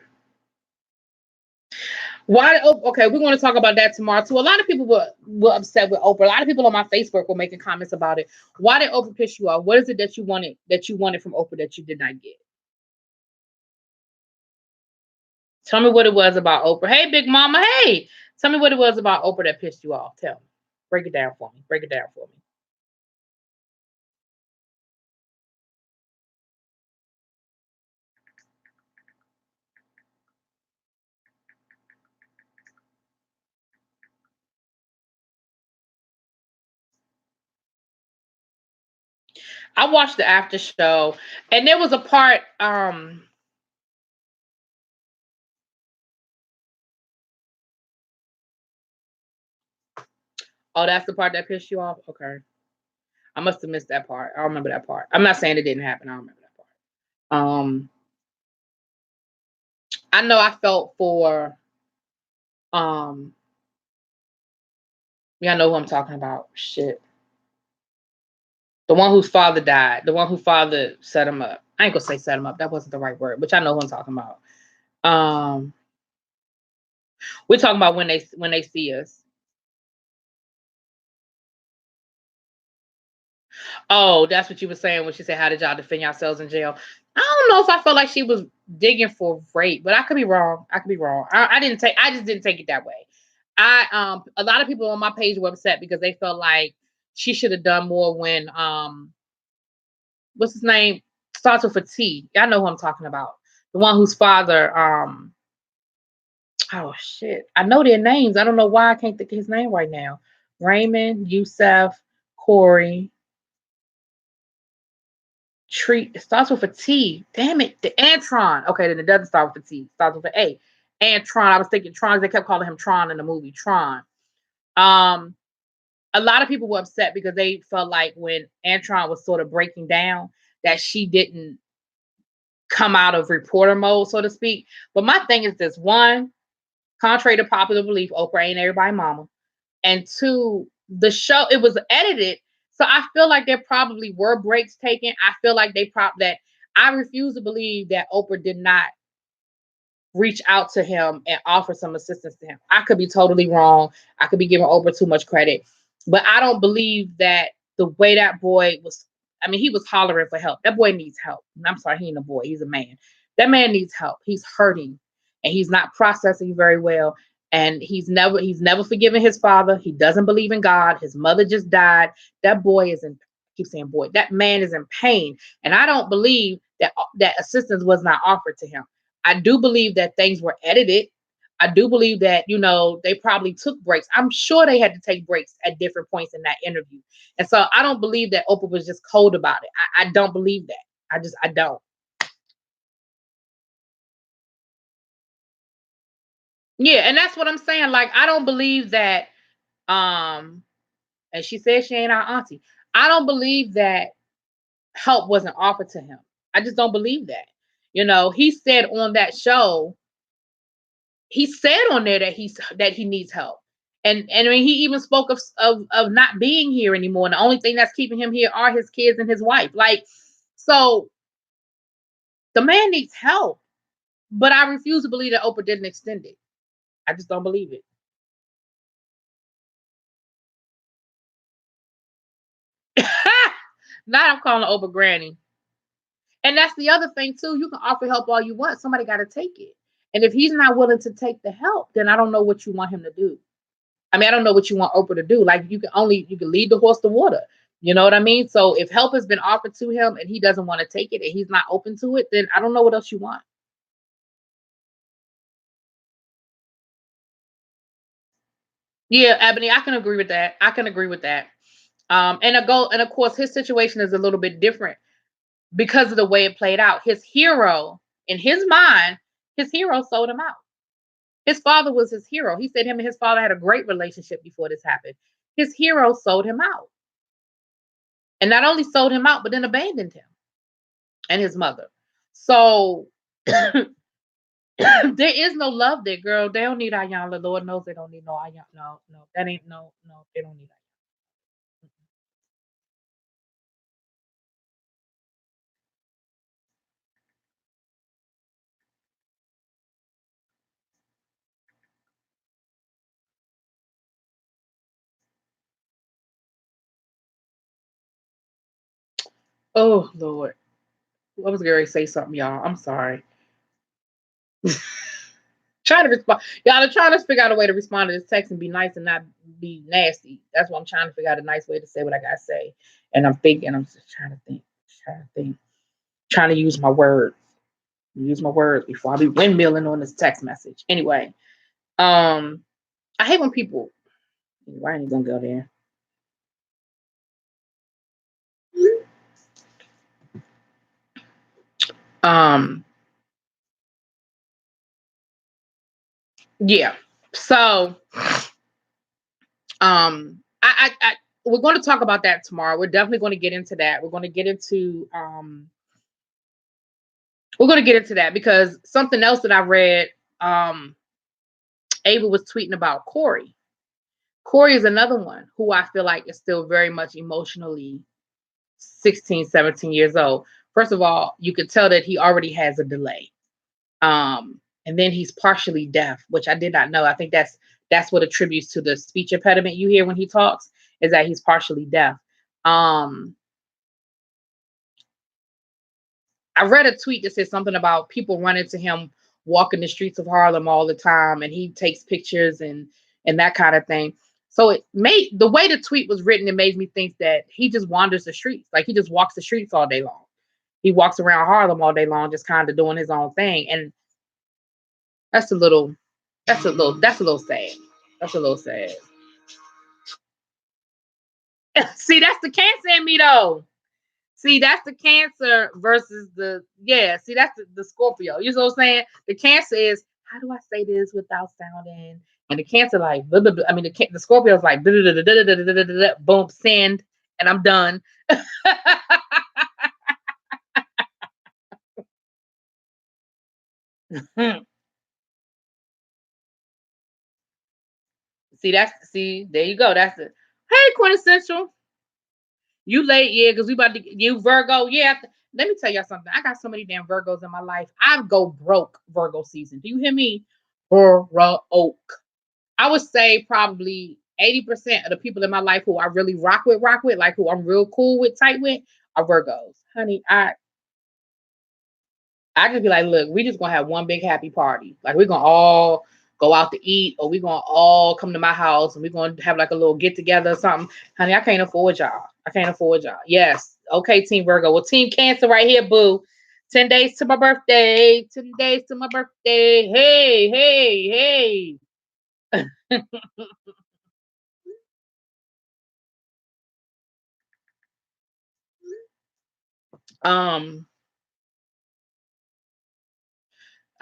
Why? Oh, okay, we're going to talk about that tomorrow too. A lot of people were upset with Oprah. A lot of people on my Facebook were making comments about it. Why did Oprah piss you off? What is it that you wanted from Oprah that you did not get? Tell me what it was about Oprah. Hey, Big Mama. Hey, tell me what it was about Oprah that pissed you off. Tell me. Break it down for me. Break it down for me. I watched the after show, and there was a part. Oh, that's the part that pissed you off. Okay, I must have missed that part. I remember that part. I'm not saying it didn't happen. I remember that part. I know I felt for yeah, I know who I'm talking about. Shit. The one whose father died. The one whose father set him up. I ain't gonna say set him up. That wasn't the right word, but I know who I'm talking about. We're talking about When They See Us. Oh, that's what you were saying when she said, "How did y'all defend yourselves in jail?" I don't know if I felt like she was digging for rape, but I could be wrong. I could be wrong. I just didn't take it that way. A lot of people on my page were upset because they felt like she should have done more when what's his name? Starts with a T. Y'all know who I'm talking about. The one whose father oh shit. I know their names. I don't know why I can't think of his name right now. Raymond, Yusef, Corey. Treat, it starts with a T. Damn it. The Antron. Okay, then it doesn't start with a T. It starts with an A. Antron. I was thinking Tron. They kept calling him Tron in the movie. Tron. A lot of people were upset because they felt like when Antron was sort of breaking down, that she didn't come out of reporter mode, so to speak. But my thing is this: one, contrary to popular belief, Oprah ain't everybody mama. And two, the show, it was edited. So I feel like there probably were breaks taken. I feel like that I refuse to believe that Oprah did not reach out to him and offer some assistance to him. I could be totally wrong. I could be giving Oprah too much credit, but I don't believe that the way that boy was. I mean, he was hollering for help. That boy needs help. I'm sorry, he ain't a boy. He's a man. That man needs help. He's hurting, and he's not processing very well. And he's never forgiven his father. He doesn't believe in God. His mother just died. That boy is in. I keep saying boy. That man is in pain, and I don't believe that assistance was not offered to him. I do believe that things were edited. I do believe that, they probably took breaks. I'm sure they had to take breaks at different points in that interview. And so I don't believe that Oprah was just cold about it. I don't believe that. I don't. Yeah, and that's what I'm saying. Like, I don't believe that, um, and she said she ain't our auntie. I don't believe that help wasn't offered to him. I just don't believe that. He said on that show, he said on there that he needs help. And I mean, he even spoke of not being here anymore. And the only thing that's keeping him here are his kids and his wife. Like, so the man needs help. But I refuse to believe that Oprah didn't extend it. I just don't believe it. Now I'm calling Oprah granny. And that's the other thing too. You can offer help all you want. Somebody got to take it. And if he's not willing to take the help, then I don't know what you want him to do. I mean, I don't know what you want Oprah to do. Like, you can lead the horse to water. You know what I mean? So if help has been offered to him and he doesn't want to take it and he's not open to it, then I don't know what else you want. Yeah, Ebony, I can agree with that. I can agree with that. And of course his situation is a little bit different because of the way it played out. His hero, in his mind, his hero sold him out. His father was his hero. He said him and his father had a great relationship before this happened. His hero sold him out. And not only sold him out, but then abandoned him and his mother. So there is no love there, girl. They don't need Ayanna. Lord knows they don't need no Ayanna. No, no, that ain't no. They don't need Ayanna. Oh Lord, I was going to say something, y'all. I'm sorry. Trying to respond, y'all are trying to figure out a way to respond to this text and be nice and not be nasty. That's what I'm trying to figure out a nice way to say what I gotta say. And I'm just trying to use my words before I be windmilling on this text message. Anyway, I hate when people. Why ain't gonna go there? Um, yeah. So, we're going to talk about that tomorrow. We're definitely going to get into that. We're going to get into that because something else that I read, Ava was tweeting about Corey. Corey is another one who I feel like is still very much emotionally 16, 17 years old. First of all, you could tell that he already has a delay. And then he's partially deaf, which I did not know. I think that's what attributes to the speech impediment you hear when he talks, is that he's partially deaf. I read a tweet that said something about people running to him walking the streets of Harlem all the time, and he takes pictures and that kind of thing. So it made the way the tweet was written, it made me think that he just wanders the streets, like he just walks the streets all day long. He walks around Harlem all day long, just kind of doing his own thing, and that's a little sad. That's a little sad. See, that's the cancer in me though. See, that's the Cancer versus the See, that's the Scorpio. You know what I'm saying? The Cancer is, how do I say this without sounding? And the Cancer like blah, blah, blah. I mean the Scorpio is like blah, blah, blah, blah, blah, blah, blah, blah, boom, send, and I'm done. See, there you go. That's it. Hey, quintessential. You late, yeah, because we about to you Virgo, yeah. let me tell y'all something. I got so many damn Virgos in my life. I go broke Virgo season. Do you hear me? Broke. I would say probably 80% of the people in my life who I really rock with, like who I'm real cool with, tight with, are Virgos. Honey, I just be like, look, we just gonna have one big happy party. Like we're gonna all go out to eat, or we're gonna all come to my house and we're gonna have like a little get together or something. Honey, I can't afford y'all. I can't afford y'all. Yes. Okay, Team Virgo. Well, Team Cancer right here, boo. 10 days to my birthday. 10 days to my birthday. Hey, hey, hey. um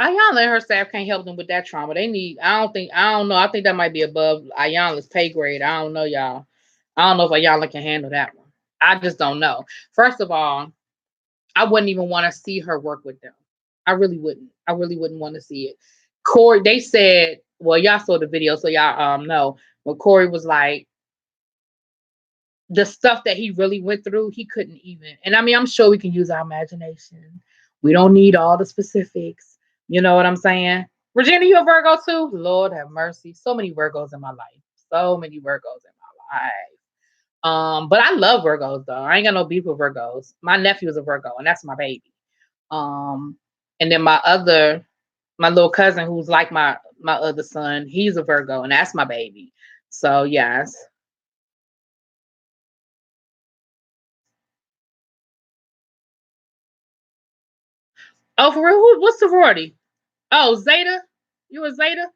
Ayana and her staff can't help them with that trauma. They need, I don't know. I think that might be above Ayana's pay grade. I don't know, y'all. I don't know if Ayala can handle that one. I just don't know. First of all, I wouldn't even want to see her work with them. I really wouldn't. I really wouldn't want to see it. Corey, they said, well, y'all saw the video, so y'all know. But Corey was like, the stuff that he really went through, he couldn't even. And I mean, I'm sure we can use our imagination. We don't need all the specifics. You know what I'm saying? Regina, you a Virgo too? Lord have mercy. So many Virgos in my life. So many Virgos in my life. But I love Virgos though. I ain't got no beef with Virgos. My nephew is a Virgo, and that's my baby. And then my little cousin who's like my other son, he's a Virgo, and that's my baby. So yes. Oh, for real? What's sorority? Oh, Zeta? You a Zeta?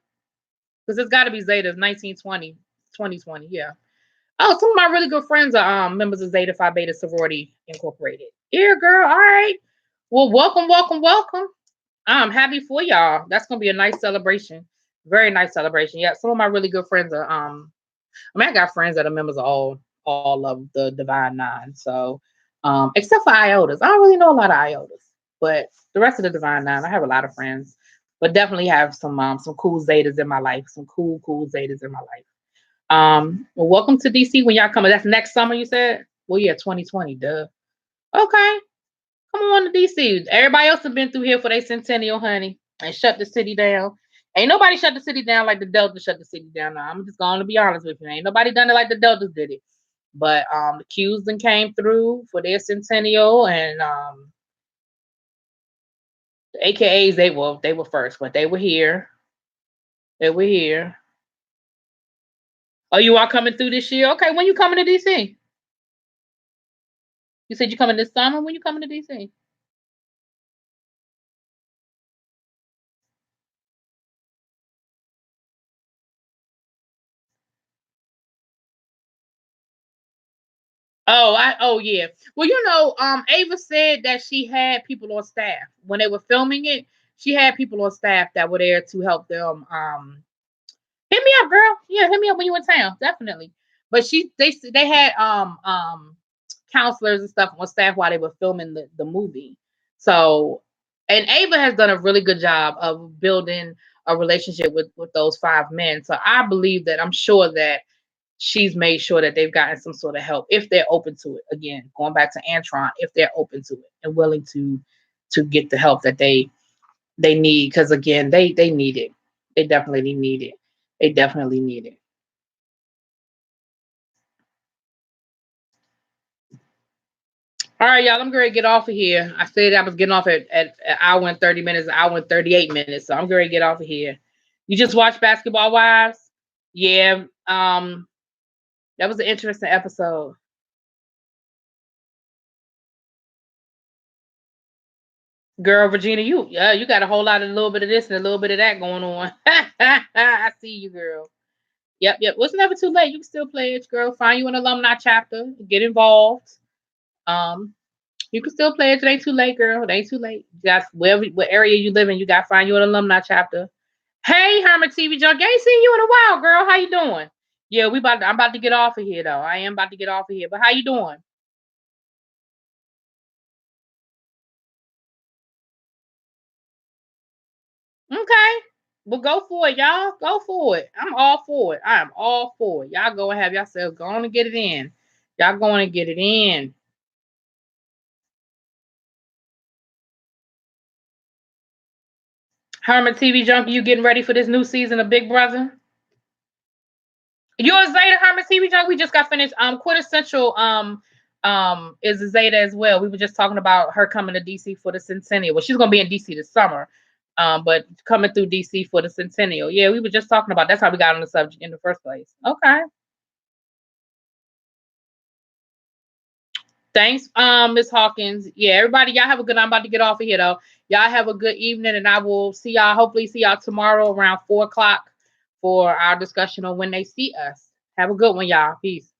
Because it's got to be Zeta. 1920, 2020. Yeah. Oh, some of my really good friends are members of Zeta Phi Beta Sorority Incorporated. Yeah, girl. All right. Well, welcome, welcome, welcome. I'm happy for y'all. That's gonna be a nice celebration. Very nice celebration. Yeah, some of my really good friends are I mean, I got friends that are members of all of the Divine Nine. So except for iotas. I don't really know a lot of iotas. But the rest of the Divine Nine, I have a lot of friends. But definitely have some cool Zetas in my life. Some cool Zetas in my life. Well, welcome to DC when y'all coming. That's next summer, you said? Well, yeah, 2020, duh. Okay. Come on to DC. Everybody else have been through here for their centennial, honey, and shut the city down. Ain't nobody shut the city down like the Delta shut the city down. Now, I'm just going to be honest with you. Ain't nobody done it like the Deltas did it. But the Qs then came through for their centennial, and the AKAs they were first, but they were here. They were here. Oh, you are coming through this year? Okay, when you coming to DC? You said you coming this summer. When you coming to DC? Oh yeah. Well, Ava said that she had people on staff when they were filming it. She had people on staff that were there to help them. Hit me up, girl. Yeah, hit me up when you in town, definitely. But they had counselors and stuff on staff while they were filming the movie. So, and Ava has done a really good job of building a relationship with those five men. So I believe that I'm sure that she's made sure that they've gotten some sort of help if they're open to it. Again, going back to Antron, if they're open to it and willing to get the help that they need, because again, they need it. They definitely need it. They definitely need it. All right, y'all. I'm going to get off of here. I said I was getting off at an hour and 30 minutes, an hour and 38 minutes. So I'm going to get off of here. You just watched Basketball Wives? Yeah. That was an interesting episode. Girl, Regina, you got a whole lot of a little bit of this and a little bit of that going on. I see you, girl. Yep. Well, it's never too late. You can still pledge, girl. Find you an alumni chapter. Get involved. Um, you can still pledge. It ain't too late, girl. It ain't too late. You got what area you live in, you got to find you an alumni chapter. Hey, Hermit TV Junk. I ain't seen you in a while, girl. How you doing? Yeah, I'm about to get off of here though. I am about to get off of here. But how you doing? Okay. Well, go for it, y'all. Go for it. I'm all for it. I am all for it. Y'all go and have yourselves go on and get it in. Y'all going to get it in. Herman TV Junkie, you getting ready for this new season of Big Brother? You're a Zeta, Herman TV Junkie. We just got finished. Quintessential is a Zeta as well. We were just talking about her coming to DC for the Centennial. Well, she's gonna be in DC this summer, but coming through DC for the Centennial. Yeah, we were just talking about. That's how we got on the subject in the first place. Okay. Thanks, Miss Hawkins. Yeah, everybody, y'all have a good. I'm about to get off of here though. Y'all have a good evening, and I will see y'all. Hopefully, see y'all tomorrow around 4 o'clock for our discussion on When They See Us. Have a good one, y'all. Peace.